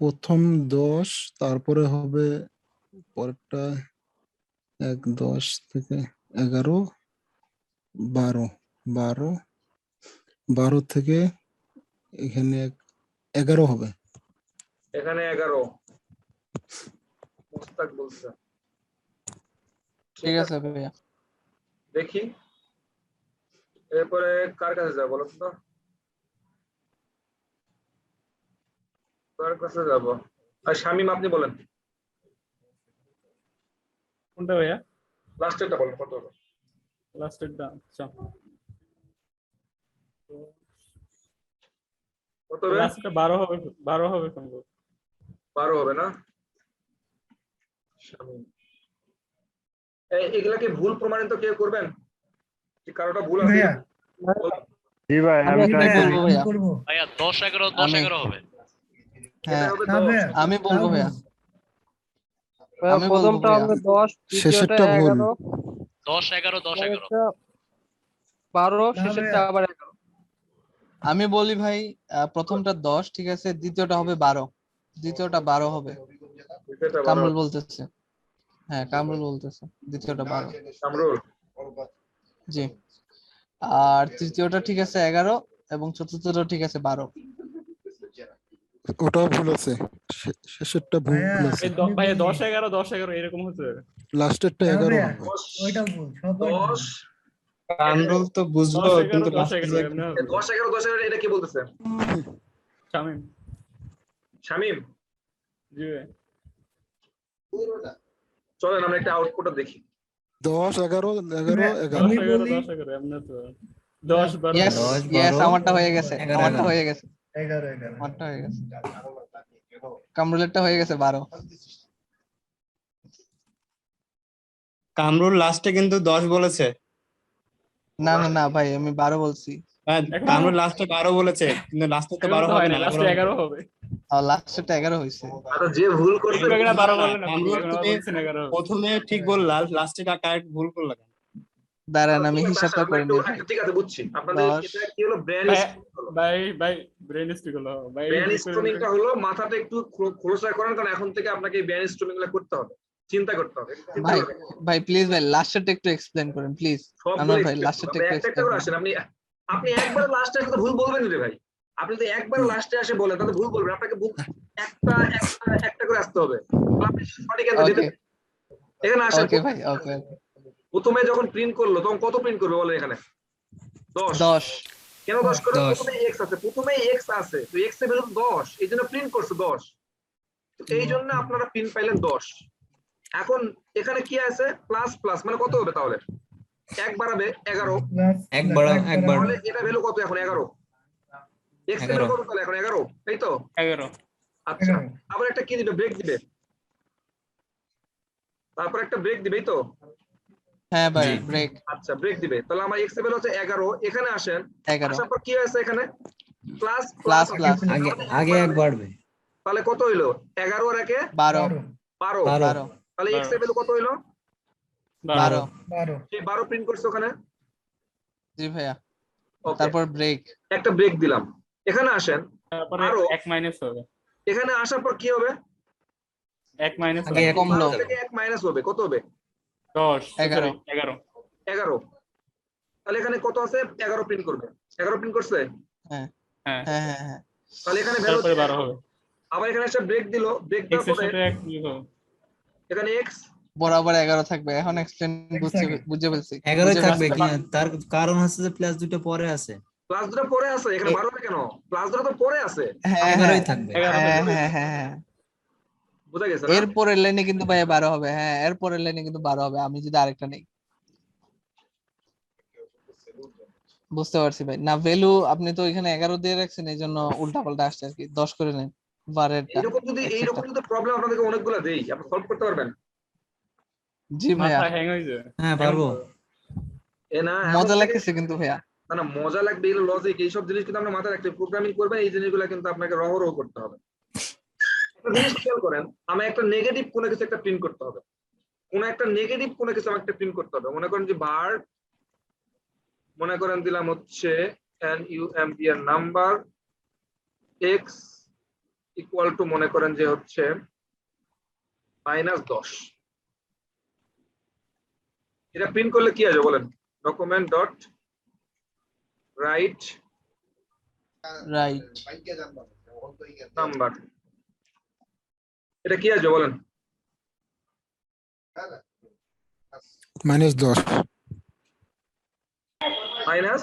প্রথম 10, তারপরে হবে পরেরটা 1, 10 থেকে 11, 12, 12 থেকে এখানে 11 হবে। এখানে 11 মোস্তাক বলছে। ঠিক আছে ভাইয়া। দেখি এরপরে কার কাছে যাব বলো তো, কার কাছে যাব? আর শামিম আপনি বলেন, কোনটা ভাইয়া? লাস্টেরটা বলেন কত হবে? লাস্টেরটা আচ্ছা, কত হবে? লাস্টটা 12 হবে, 12 হবে সম্ভব। 12 হবে না? শামিম এগুলা কি ভুল প্রমাণিত কেউ করবেন? কি কারোটা ভুল আছে? ভাইয়া, জি ভাই আমি ভাইয়া, বলবো আমি ভাইয়া। করবো। ভাইয়া 10 11 10 আমি- 11 হবে। হ্যাঁ এটা হবে না 10। ভাইয়া, আমি বলবো ভাইয়া। আমি বলবো প্রথমটা ভাইয়া। হবে 10, দ্বিতীয়টা শেষেরটা ভুল। 11, 10 11 10 11 পরেরটা 12, না শেষেরটা ভাইয়া। আবার 11। আমি বলি ভাই, প্রথমটা 10 ঠিক আছে, দ্বিতীয়টা হবে 12, দ্বিতীয়টা 12 হবে। এটা 12 কামরুল বলতেছে, হ্যাঁ কামরুল বলতেছে দ্বিতীয়টা 12। কামরুল জি। আর তৃতীয়টা ঠিক আছে 11 এবং চতুর্থটা ঠিক আছে 12। ওটাও ভুল আছে, শেষেরটা ভুল ভাইয়া, আছে। এই ভাইয়া আমি 10 বলি। 11 10 11 এরকম হচ্ছে। লাস্টেরটা না 11 ভাইয়া, হবে। ওইটা ভুল, সবাই ভুল। 10 কামরুল তো বুঝলো 10 11 কিন্তু 10 লাস্টে 11 যে এমনি হবে। 10 11 10 11 এটা কি বলতেছে? শামিম। শামিম জি ভাই। চলেন আমরা একটা আউটপুটটা দেখি। 10, 11, 11, 11। আমি 10 11 বলি 10 11 এমনি তো 10 12 ইয়েস 10, ইয়েস, 12, আমারটা হয়ে গেছে, 11, আমারটা হয়ে গেছে, 11, 11। আমারটা হয়ে গেছে। কামরুলেরটা হয়ে গেছে 12। কামরুল লাস্টে কিন্তু 10 বলেছে। না না না ভাই, আমি 12 বলছি। এখন কামরুল লাস্টে 12 বলেছে, কিন্তু লাস্টে তো 12 তো হবে হয় না, না, লাস্টে 11 হবে। আর লাস্টেরটা 11 হয়েছে। আচ্ছা যে ভুল করছে একটু আগে না 12 বললেন আপনি, কামরুল এখন আবার তুমি বলছেন 11 হবে। প্রথমে ঠিক বললা, লাস্টে কারেক্ট ভুল করলা। দাঁড়ান আমি ঠিক আছে, হিসাবটা আমরা করে একটু নিই ভাই। ঠিক আছে বুঝছি আপনাদের 10 এটা কি হলো, ব্রেন ভাই ব্রেন স্ট্রিক হলো ভাই। স্ট্রমিংটা হলো, মাথাটা একটু খোলসা করেন, কারণ এখন থেকে আপনাকে ব্রেন স্ট্রমিং গুলো করতে হবে, চিন্তা করতে হবে। ভাই ভাই প্লিজ ভাই লাস্টেরটা একটু এক্সপ্লেইন করেন প্লিজ। আনোয়ার ভাই লাস্টেরটা একটু একটা এক্সপ্লেইন করে করেন। আসেন। আপনি একবার লাস্টে আসলে ভুল বলবেন রে ভাই, আপনি যদি একবার লাস্টে আসে বলেন তাহলে ভুল বলবেন, আপনাকে একটা একটা একটা করে আসতে হবে, আপনি সঠিক অ্যান্সার দিতে। ওকে এখানে আসেন, ওকে ভাই ওকে। প্রথমে যখন প্রিন্ট করলো তখন কত প্রিন্ট করবে বলেন? এখানে 10। 10। কেন 10 করে? 10 প্রথমে x আছে, প্রথমে x আছে, তো x এর ভ্যালু 10, এই জন্য প্রিন্ট করছে 10, তো এই জন্য আপনারা প্রিন্ট পাইলেন 10। এখন এখানে কি আছে? প্লাস প্লাস মানে কত হবে তাহলে? 1 বাড়াবে 11, একবার তাহলে এটা ভ্যালু কত এখন? 11। x এর ভ্যালু কত তাহলে এখন? 11, তাই তো? 11। আচ্ছা, আবার একটা কি দিবে? ব্রেক দিবে, তারপর একটা ব্রেক দিবে, এই তো? হ্যাঁ ভাই ব্রেক। আচ্ছা ব্রেক দিবে, তাহলে আমার x এর ভ্যালু হচ্ছে 11, এখানে আসেন, 11 আসার পর কি হয়েছে এখানে? প্লাস প্লাস প্লাস, প্লাস আগে এক বাড়বে। তাহলে কত হইলো? 11 আর 1 12 12, 12, তাহলে x এর ভ্যালু কত হইলো? 12 12 সেই 12 প্রিন্ট করছে ওখানে। জি ভাইয়া ওকে, তারপর ব্রেক একটা ব্রেক দিলাম। এখানে আসেন, তারপরে আরো 1 মাইনাস হবে, এখানে আসার পর কি হবে? 1 মাইনাস আগে হবে, এক কমলো 12 থেকে 1 মাইনাস হবে, কত হবে? 10 11 সরি 11। 11। তাহলে এখানে কত আছে? 11 প্রিন্ট করবে। 11 প্রিন্ট করছে, হ্যাঁ হ্যাঁ, হ্যাঁ হ্যাঁ হ্যাঁ তাহলে এখানে ভ্যালু তারপরে 12 হবে, আবার এখানে একটা ব্রেক দিল, ব্রেক x দেওয়ার এর পরে সাথে 1 যোগ হবে। এখানে x বরাবর 11 থাকবে। এখন এক্সপ্লেন বুঝে ফেলছি 11 থাকবে বুঝে কি তার কারণ হচ্ছে যে প্লাস দুটো পরে আছে, প্লাস দুটো পরে আছে, এখানে 12 হবে কেন? প্লাস দুটো তো পরে আছে, হ্যাঁ 11ই হ্যাঁ থাকবে। 11 হ্যাঁ থাকবে। হ্যাঁ হ্যাঁ হ্যাঁ বুঝা গেছে না? এর পরের লাইনে কিন্তু ভাইয়া 12 হবে। হ্যাঁ এর পরের লাইনে কিন্তু 12 হবে আমি যদি আরেকটা নেই। বুঝতে পারছি ভাই। না ভ্যালু আপনি তো এখানে 11 দিয়ে রাখছেন এই জন্য উল্টা পাল্টা আসছে আর কি। 10 করে নেন বারেরটা এইরকম এক্সেটটা। যদি প্রবলেম আপনাদেরকে অনেকগুলো দেই, আপনি সলভ করতে পারবেন? জি ভাইয়া মাথা হ্যাং হয়ে যায়। হ্যাঁ পারবো। এ না, এখন মজা থেকে লাগতেছে কিন্তু ভাইয়া। না না, মজা লাগবে, এগুলো লজিক, এইসব জিনিস কিন্তু আমরা মাথায় রাখতে, প্রোগ্রামিং করবেন এই জিনিসগুলো কিন্তু আপনাকে রহরহ করতে হবে। একটা জিনিস খেয়াল করেন, আমি একটা নেগেটিভ কোনো কিছু একটা প্রিন্ট করতে হবে, কোনো একটা নেগেটিভ কোনো কিছু আমাকে প্রিন্ট করতে হবে। মনে করেন যে বার, মনে করেন দিলাম হচ্ছে NUMB এর নাম্বার x ইকুয়াল টু মনে করেন যে হচ্ছে -10। এটা প্রিন্ট করলে কি আসবে বলেন? Document dot right right number, এটা কি আসবে বলেন? -10 মাইনাস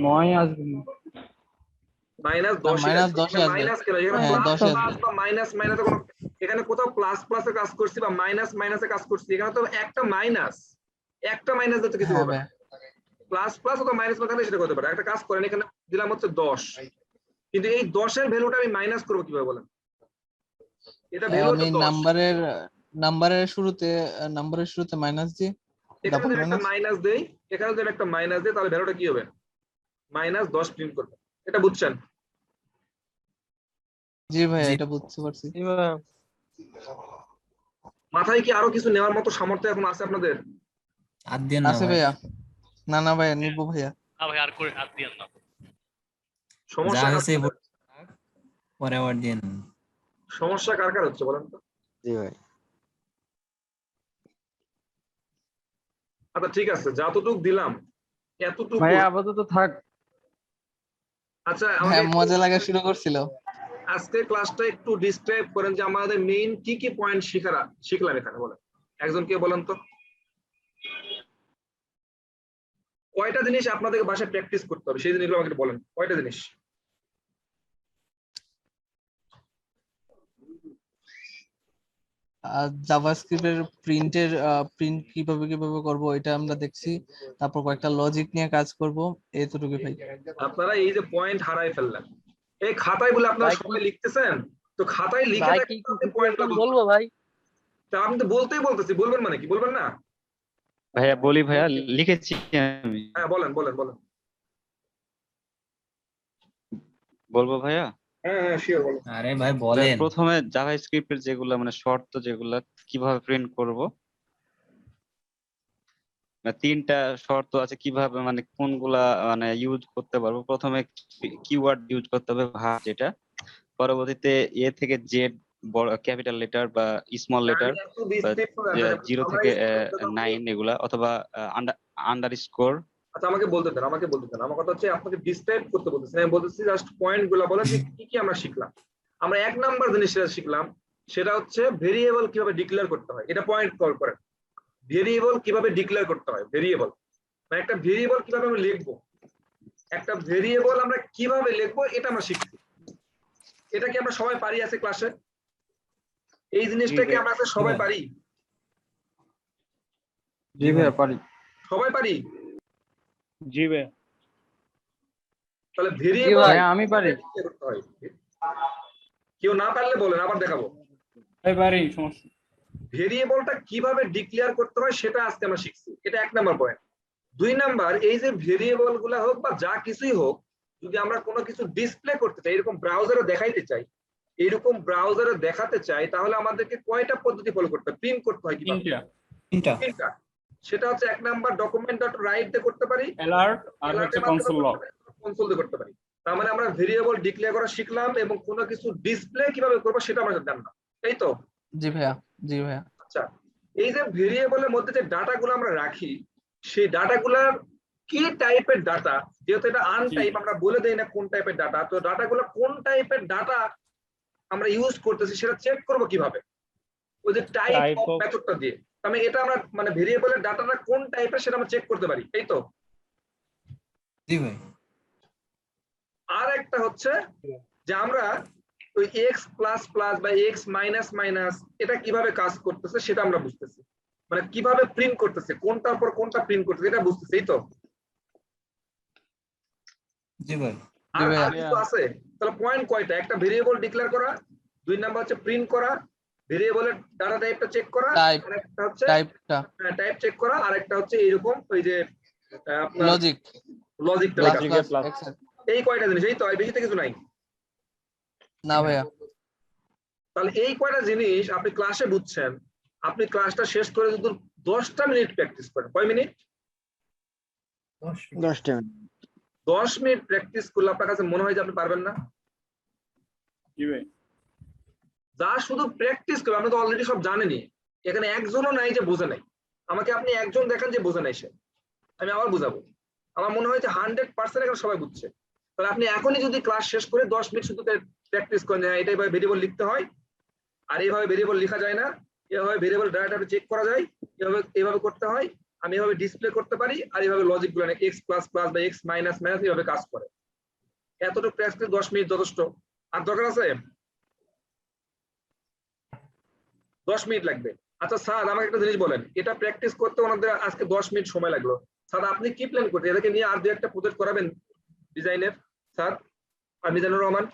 9 আসবে না। -10 মাইনাস 10 আসবে। মাইনাস কেন? এখানে হ্যাঁ প্লাস 10 আসবে। প্লাস বা মাইনাস মাইনাসে কোনো, এখানে কোথাও প্লাস প্লাসে কাজ করছি বা মাইনাস মাইনাসে কাজ করছি, এখানে তো একটা মাইনাস তো কিছু হ্যাঁ হবে না। ভাইয়া প্লাস প্লাস অথবা মাইনাস থাকলে সেটা করতে পারে। একটা কাজ করেন, এখানে দিলাম হচ্ছে 10, কিন্তু এই 10 এর ভ্যালুটা আমি মাইনাস করবো কিভাবে বলেন? এটা ভ্যালু আমি হচ্ছে 10, নাম্বারের শুরুতে মাইনাস দিয়ে এখানে ডাবল যদি একটা মাইনাস। মাইনাস দেই, এখানে যদি একটা মাইনাস দেই, তাহলে ভ্যালুটা কি হবে? -10 প্রিন্ট করবে। এটা বুঝছেন? জি ভাইয়া জি। এটা বুঝতে পারছি। মাথায় কি আরো কিছু নেওয়ার মতো সামর্থ্য এখন আছে আপনাদের? আর দিয়ে না আছে ভাই, ভাইয়া। না না ভাইয়া নিবো ভাইয়া। না ভাই আর করে আর দিয়েন না। সমস্যা যা কার হয়েছে কার? পরে আবার দিয়ে না। সমস্যা কার কার হচ্ছে বলেন তো? জি ভাই। আচ্ছা ঠিক আছে, যতটুক দিলাম এতটুকু। ভাই আপাতত থাক। আচ্ছা হ্যাঁ আমাকে একটু মজা লাগা শুরু করছিল। আজকে ক্লাসটা একটু ডিসক্রাইব করেন যে আমাদের মেইন কি কি পয়েন্ট শিখলাম এখানে বলেন। একজন কে বলেন তো, কয়টা জিনিস আপনাদের বাসায় প্র্যাকটিস করতে হবে সেই জিনিসগুলো আমাকে একটু বলেন, কয়টা জিনিস? জাভাস্ক্রিপ্টের প্রিন্ট কিভাবে করব এটা আমরা দেখছি। তারপর কয়েকটা লজিক নিয়ে কাজ করব, এতটুকু ভাই। আপনারা এই যে পয়েন্ট হারাই ফেললেন, এই খাতায় বলে আপনারা ভাই কি- সবাই লিখতেছেন, তো খাতায় লিখে ভাই দেখেন কি তো আপনি পয়েন্টগুলো বলবো ভাই? আমি তো বলতেছি, বলবেন মানে কি, বলবেন না? ভাইয়া বলি ভাইয়া, লিখেছি আমি। হ্যাঁ বলেন বলেন বলেন। বলবো ভাইয়া? হ্যাঁ হ্যাঁ শিওর বলেন। আরে ভাই বলেন। প্রথমে জাভাস্ক্রিপ্টের যেগুলা মানে শর্ত যেগুলা কিভাবে প্রিন্ট করব, তিনটা শর্ত আছে কিভাবে মানে কোনগুলা মানে ইউজ করতে পারবো। প্রথমে কিওয়ার্ড ইউজ করতে হবে ভাগ যেটা, পরবর্তীতে এ থেকে জেড বড় ক্যাপিটাল লেটার বা স্মল লেটার, আমি একটু ডিসক্রাইব করে দেন। 0 আমরা থেকে এই স্টেপটা 9 এগুলা, অথবা আন্ডারস্কোর। আচ্ছা আমাকে বলতে দেন, আমার কথা হচ্ছে আপনাকে ডিসক্রাইব করতে বলতেছি, আমি বলতেছি জাস্ট পয়েন্ট গুলো বলেন যে কি কি আমরা শিখলাম। আমরা 1 নাম্বার জিনিস যেটা শিখলাম সেটা হচ্ছে ভেরিয়েবল কিভাবে ডিক্লেয়ার করতে হয়, এটা পয়েন্ট কল করেন। ভেরিয়েবল কিভাবে ডিক্লেয়ার করতে হয়, ভেরিয়েবল মানে একটা ভেরিয়েবল কিভাবে আমরা লিখবো, একটা ভেরিয়েবল আমরা কিভাবে লিখবো এটা আমরা শিখছি। এটা কি আমরা সবাই পারি আছে ক্লাসে? এই জিনিসটা কি আমরা সবাই পারি? জি ভাই পারি। সবাই পারি? জি ভাই। তাহলে জি ভেরিয়েবল ভাই আমি পারি। করতে হয়। কেউ না পারলে বলেন, আবার দেখাবো। ভাই পারি, সমস্যা। ভেরিয়েবলটা কিভাবে ডিক্লেয়ার করতে হয় সেটা আজকে আমরা শিখছি, এটা 1 নাম্বার পয়েন্ট। 2 নাম্বার, এই যে ভেরিয়েবল গুলা হোক বা যা কিছুই হোক, যদি আমরা কোনো কিছু ডিসপ্লে করতে চাই, এরকম ব্রাউজারে দেখাইতে চাই, এরকম ব্রাউজারে দেখাতে চাই, তাহলে আমাদেরকে কয়টা পদ্ধতি ফলো করতে হয়, প্রিন্ট করতে হয় কিভাবে? তিনটা। তিনটা। তিনটা। সেটা হচ্ছে এক নাম্বার ডকুমেন্ট ডট রাইট দিয়ে করতে পারি, অ্যালার্ট আর হচ্ছে কনসোল লগ। কনসোল দিয়ে করতে পারি। তার মানে আমরা ভেরিয়েবল ডিক্লেয়ার করা শিখলাম এবং কোনো কিছু ডিসপ্লে কিভাবে করবো সেটা আমরা জানলাম, এই তো। জি ভাইয়া, জি ভাইয়া। আচ্ছা, এই যে ভেরিয়েবলের মধ্যে যে ডাটাগুলো আমরা রাখি, সেই ডাটাগুলার কি টাইপের ডাটা, যেহেতু এটা আনটাইপ আমরা বলে দেই না কোন টাইপের ডাটা, তো ডাটাগুলো কোন টাইপের ডাটা আমরা ইউজ করতেছি সেটা চেক করব কিভাবে? ওই যে টাইপ Type অফ of- মেথডটা দিয়ে। আমি এটা আমরা মানে ভেরিয়েবলের ডাটাটা কোন টাইপের সেটা আমরা চেক করতে পারি, এই তো। জি ভাই। আর একটা হচ্ছে যে আমরা ওই এক্স প্লাস প্লাস বা এক্স মাইনাস মাইনাস এটা কিভাবে কাজ করতেছে সেটা আমরা বুঝতেছি, মানে কিভাবে প্রিন্ট করতেছে, কোনটার পর কোনটা প্রিন্ট করতেছে এটা বুঝতেছি, এই তো। জি ভাই। আর ভাইয়া। আর কিছু আছে? তাহলে পয়েন্ট কয়টা? একটা ভেরিয়েবল ডিক্লেয়ার করা, দুই নাম্বার হচ্ছে প্রিন্ট করা, ভেরিয়েবলের ডাটা টাইপটা চেক করা, Type, আর একটা হচ্ছে টাইপটা, টাইপ চেক করা, আর একটা হচ্ছে এইরকম ওই যে আপনার লজিক, লজিকটা প্লাস লেখা। Plus exact. এই কয়টা জিনিস, এই তো, আর বেশি তো কিছু নাই। না ভাইয়া। তাহলে এই কয়টা জিনিস আপনি ক্লাসে বুঝছেন, আপনি ক্লাসটা শেষ করে যদি 10টা মিনিট প্র্যাকটিস করেন, কয় মিনিট? 10টা। 10 মিনিট প্র্যাকটিস করলে আপনার কাছে মনে হয় যে আপনি পারবেন না? জি ভাই। যা শুধু প্র্যাকটিস করবে, আপনি তো অলরেডি সব জানেনই, এখানে একজনও নাই যে বোঝে নাই। আমাকে আপনি একজন দেখান যে বোঝে নাই, সে আমি আবার বুঝাবো। আমার মনে হয় যে 100% এখানে সবাই বুঝছে। তাহলে আপনি এখনই যদি ক্লাস শেষ করে 10 মিনিট শুধু প্র্যাকটিস করেন, হ্যাঁ এটা এইভাবে ভেরিয়েবল লিখতে হয়, আর এইভাবে ভেরিয়েবল লেখা যায় না, এভাবে ভেরিয়েবল ডাটা চেক করা যায়, এভাবে করতে হয়, আমি এভাবে ডিসপ্লে করতে পারি, আর এইভাবে লজিক গুলো এক্স প্লাস প্লাস বা এক্স মাইনাস মাইনাস এইভাবে কাজ করে। এতটুকু প্র্যাকটিস 10 মিনিট যথেষ্ট। আর দরকার আছে? 10 মিনিট লাগবে। আচ্ছা স্যার, আমাকে একটা জিনিস বলেন, এটা প্র্যাকটিস করতে ওনাদের আজকে 10 মিনিট সময় লাগলো, স্যার আপনি কি প্ল্যান করছেন? এটাকে নিয়ে আর দু একটা প্রজেক্ট করাবেন ডিজাইনের? স্যার আর মিজানুর রহমান,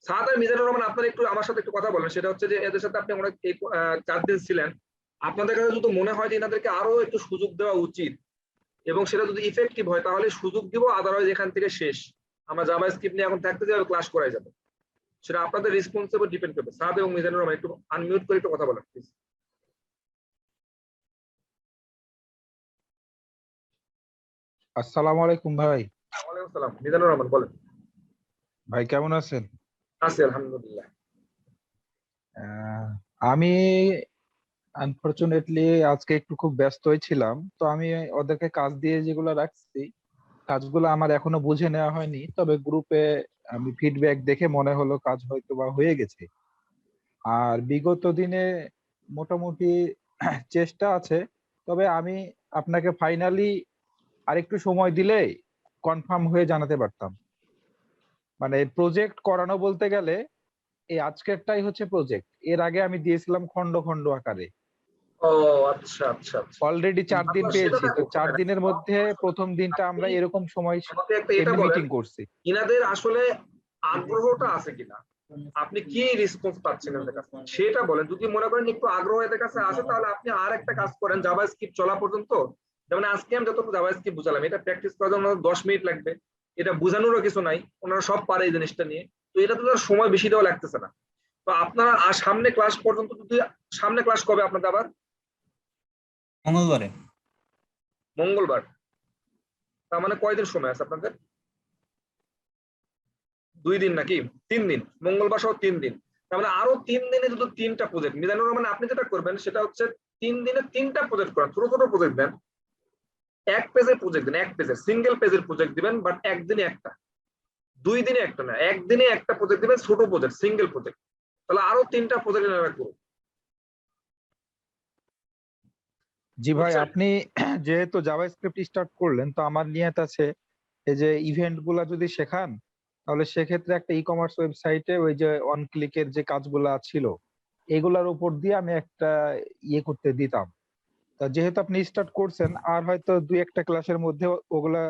স্যার আর মিজানুর রহমান, আপনারা একটু আমার সাথে একটু কথা বলেন। সেটা হচ্ছে যে এদের সাথে আপনি অনেক 4 দিন ছিলেন, আপনাদের কাছে যদি মনে হয় যে এনাদেরকে আরো একটু সুযোগ দেওয়া উচিত এবং সেটা যদি ইফেক্টিভ হয় তাহলে সুযোগ দিব, আদারওয়াইজ এখান থেকে শেষ। আমরা জাভা স্ক্রিপ্ট নিয়ে এখন থাকতে যাবে, ক্লাস করাই যাবে, সেটা আপনাদের রেসপন্সের উপর ডিপেন্ড করবে। সাদ এবং মিজানুর রহমান একটু আনমিউট করে একটু কথা বলেন প্লিজ। আসসালামু আলাইকুম ভাই। ওয়ালাইকুম আসসালাম। মিজানুর রহমান বলেন। ভাই কেমন আছেন? আছি আলহামদুলিল্লাহ। আমি আনফরচুনেটলি আজকে একটু খুব ব্যস্তই ছিলাম, তো আমি ওদেরকে কাজ দিয়ে যেগুলো রাখছি কাজগুলো আমার এখনো বুঝে নেওয়া হয়নি, তবে গ্রুপে আমি ফিডব্যাক দেখে মনে হলো কাজ হয়তো বা হয়ে গেছে। আর বিগত দিনে মোটামুটি চেষ্টা আছে, তবে আমি আপনাকে ফাইনালি আরেকটু সময় দিলে কনফার্ম হয়ে জানাতে পারতাম। মানে প্রজেক্ট করানো বলতে গেলে এই আজকেরটাই হচ্ছে প্রজেক্ট, এর আগে আমি দিয়েছিলাম খন্ড খন্ড আকারে। ও আচ্ছা আচ্ছা আচ্ছা। অলরেডি 4 দিন আপনার পেয়েছি, সেটা তো দেখো, 4 দিনের মধ্যে প্রথম দিনটা আমরা আপনি এরকম সময় আমাকে একটা এটা এমনি বলেন, মিটিং করছি। ইনাদের আসলে আগ্রহটা আছে কিনা, আপনি কি রেসপন্স পাচ্ছেন এদের কাছে সেটা বলেন। যদি মনে করেন একটু আগ্রহ এদের কাছে আছে, তাহলে আপনি আর একটা কাজ করেন জাভা স্ক্রিপ্ট চলা পর্যন্ত। যেমন আজকে আমি যতটুকু জাভা স্ক্রিপ্ট বুঝালাম, এটা প্র্যাকটিস করার জন্য 10 মিনিট লাগবে, এটা বোঝানোরও কিছু নাই, ওনারা সব পারে এই জিনিসটা নিয়ে, তো এটা তো তার সময় বেশি দেওয়া লাগতেছে না। তো আপনারা আর সামনে ক্লাস পর্যন্ত যদি, সামনে ক্লাস কবে আপনাদের আবার? মঙ্গলবারে। মঙ্গলবার। তার মানে কয়দিন সময় আছে আপনাদের? 2 দিন নাকি 3 দিন? মঙ্গলবার সহ 3 দিন। তার মানে আরো 3 দিনে যদি 3টা প্রজেক্ট, মিজানুর রহমান আপনি যেটা করবেন সেটা হচ্ছে 3 দিনে 3টা প্রজেক্ট করেন, ছোট ছোট প্রজেক্ট দেন, 1 পেজের প্রজেক্ট দেন, 1 পেজের সিঙ্গেল পেজের প্রজেক্ট দিবেন, বাট একদিনে একটা, 2 দিনে একটা না, একদিনে একটা প্রজেক্ট দিবেন, ছোট প্রজেক্ট সিঙ্গেল প্রজেক্ট। তাহলে আরো 3টা প্রজেক্ট রাখবো। জি ভাই, বুঝছেন? আপনি যেহেতু জাভাস্ক্রিপ্ট স্টার্ট করলেন, তো আমার নিয়ত আছে এই যে ইভেন্ট গুলা যদি শেখান, তাহলে সেক্ষেত্রে একটা ই কমার্স ওয়েবসাইটে ওই যে অন ক্লিকের যে কাজগুলা ছিল এগুলার উপর দিয়ে আমি একটা ইয়ে করতে দিতাম। তা যেহেতু আপনি স্টার্ট করছেন, আর হয়তো 2-1টা ক্লাসের মধ্যে ওগুলা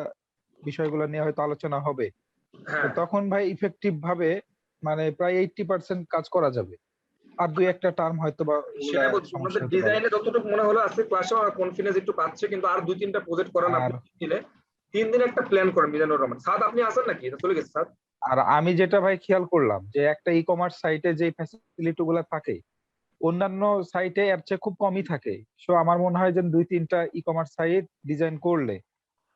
বিষয়গুলো নিয়ে হয়তো আলোচনা হবে, তো হ্যাঁ তখন ভাই ইফেক্টিভ ভাবে মানে প্রায় 80% কাজ করা যাবে। আর 2-1টা টার্ম হয়তো বা ওগুলা সেটা বলছি, সমস্যা আমাদের হতে পারে। ডিজাইনে যতটুকু মনে হলো আজকে ক্লাসে আমার কনফিডেন্স একটু পাচ্ছে, কিন্তু আর 2-3টা প্রজেক্ট করান আর আপনি 3 দিনে একটা প্ল্যান করেন। মিজানুর রহমান সাদ, আপনি আসেন নাকি? এটা চলে গেছে স্যার। আর আমি যেটা ভাই খেয়াল করলাম যে একটা ই কমার্স সাইটে যে ফ্যাসিলিটি গুলা থাকে অন্যান্য সাইটে এর চেয়ে খুব কমই থাকে। সো আমার মনে হয় যে 2-3টা ই কমার্স সাইট ডিজাইন করলে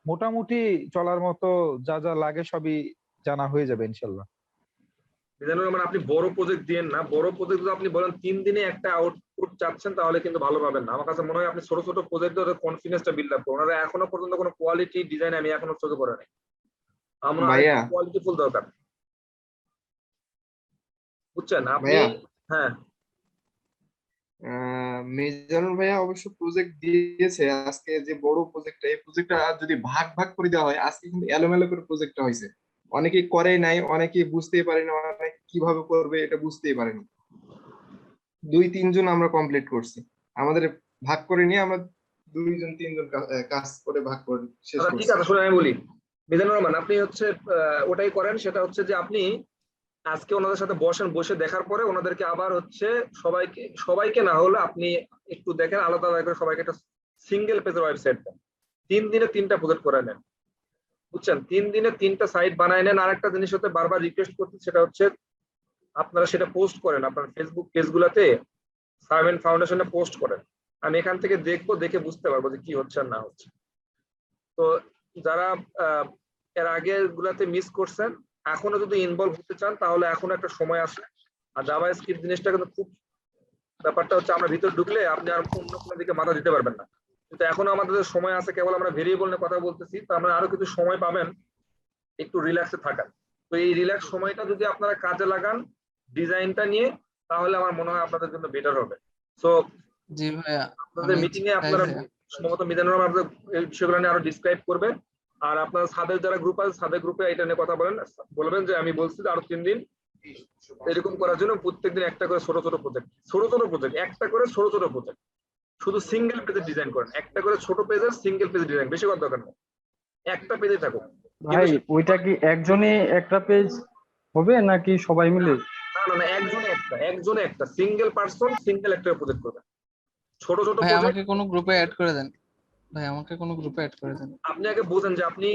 মোটামুটি চলার মতো যা যা লাগে সবই জানা হয়ে যাবে ইনশাল্লাহ। মিজানুর রহমান, আপনি বড় প্রজেক্ট দিয়েন না। বড় প্রজেক্ট যদি আপনি বলেন 3 দিনে একটা আউটপুট চাচ্ছেন তাহলে কিন্তু ভালো পাবেন না। আমার কাছে মনে হয় আপনি ছোট ছোট প্রজেক্টে ওদের কনফিডেন্সটা বিল্ড আপ করুন। ওনারা এখনো পর্যন্ত কোনো কোয়ালিটি ডিজাইন আমি এখনো চোখে পড়ে নাই। আমরা ভাইয়া কোয়ালিটিফুল দরকার, বুঝছেন আপনি? ভাইয়া হ্যাঁ, মিজানুর ভাইয়া অবশ্য প্রজেক্ট দিয়েছে আজকে, যে বড় প্রজেক্টটা, এই প্রজেক্টটা যদি ভাগ ভাগ করে দেওয়া হয়, আজকে কিন্তু এলোমেলো করে প্রজেক্টটা হয়েছে। অনেকেই করেই নাই, অনেকেই বুঝতেই পারে না, অনেকে কিভাবে করবে এটা বুঝতেই পারেনি। 2-3 জন আমরা কমপ্লিট করছি, আমাদের ভাগ করে নিয়ে আমরা 2-3 জন কাজ করে ভাগ করে শেষ আচ্ছা, ঠিক করছি। আছে, শুনে আমি বলি। মিজানুর রহমান, আপনি হচ্ছে ওটাই করেন। সেটা হচ্ছে যে আপনি আজকে ওনাদের সাথে বসেন, বসে দেখার পরে ওনাদেরকে আবার হচ্ছে সবাইকে না হলে আপনি একটু দেখেন, আলাদা আলাদা করে সবাইকে একটা সিঙ্গেল পেজের ওয়েবসাইট দেন। 3 দিনে 3টা প্রজেক্ট করে নেন, বুঝছেন? 3 দিনে 3টা সাইট বানায় নেন। আরেকটা জিনিস হতে বারবার রিকোয়েস্ট করছি, সেটা হচ্ছে আপনারা সেটা পোস্ট করেন আপনার ফেসবুক পেজগুলোতে, সার্ভেন্ট ফাউন্ডেশনে পোস্ট করেন। আমি এখান থেকে দেখবো, দেখে বুঝতে পারবো যে কি হচ্ছে আর না হচ্ছে। তো যারা এর আগে গুলাতে মিস করছেন, এখনো যদি ইনভলভ হতে চান তাহলে এখনো একটা সময় আছে। আর জাভা স্ক্রিপ্ট জিনিসটা কিন্তু খুব, ব্যাপারটা হচ্ছে আমরা ভিতর ঢুকলে আপনি আর অন্য কোনো দিকে মাথা দিতে পারবেন না। কিন্তু এখনো আমাদের সময় আছে, কেবল আমরা ভেরিয়েবল নিয়ে কথা বলতেছি, তো আমরা আরো কিছু সময় পাবেন একটু রিল্যাক্সে থাকার। তো এই রিল্যাক্স সময়টা যদি আপনারা কাজে লাগান ডিজাইনটা নিয়ে, তাহলে আমার মনে হয় আপনাদের জন্য বেটার হবে। সো জি ভাইয়া, আপনাদের আমি মিটিং এ তাই আপনারা ভাইয়া। সম্ভবত মিজানুর রহমান আপনাদের এই বিষয়গুলো নিয়ে আরো ডিসক্রাইব করবে। আর আপনার সাদের যারা গ্রুপ আছে, সাদের গ্রুপে এটা নিয়ে কথা বলবেন যে আমি বলছি যে আরো 3 দিন এরকম করার জন্য প্রত্যেকদিন একটা করে ছোট ছোট প্রজেক্ট, একটা করে ছোট ছোট প্রজেক্ট, শুধু সিঙ্গেল পেজে ডিজাইন করেন। একটা করে ছোট পেজের সিঙ্গেল পেজ ডিজাইন, বেশি করার দরকার নেই, একটা পেজে থাকুক। ভাই ওইটা কি একজনই একটা পেজ হবে নাকি সবাই মিলে? না না না, একজনে একটা সিঙ্গেল পার্সন সিঙ্গেল একটা প্রজেক্ট করবে। ছোট ছোট ভাই প্রজেক্ট আমাকে কোনো গ্রুপে অ্যাড করে দেন, আপনি আগে বোঝেন যে আপনি,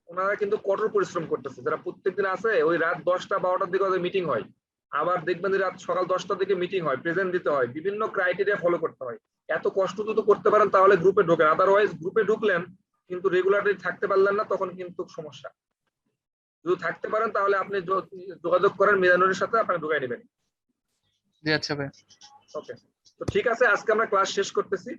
ওনারা কিন্তু কঠোর পরিশ্রম করতেছে। যারা প্রত্যেকদিন আছে, ওই রাত 10টা-12টার দিকে ওদের মিটিং হয়, আবার দেখবেন যে রাত সকাল 10টার দিকে মিটিং হয়, প্রেজেন্ট দিতে হয়, বিভিন্ন ক্রাইটেরিয়া ফলো করতে হয়। এত কষ্ট যদি করতে পারেন তাহলে গ্রুপে ঢোকেন, আদারওয়াইজ গ্রুপে ঢুকলেন কিন্তু রেগুলারলি থাকতে পারলেন না, তখন কিন্তু সমস্যা। যদি থাকতে পারেন তাহলে আপনি যোগাযোগ করেন মিজানুরের সাথে, আপনাকে ঢুকাই নেবেন। জি আচ্ছা ভাই। ওকে, তো ঠিক আছে, আজকে আমরা ক্লাস শেষ করতেছি।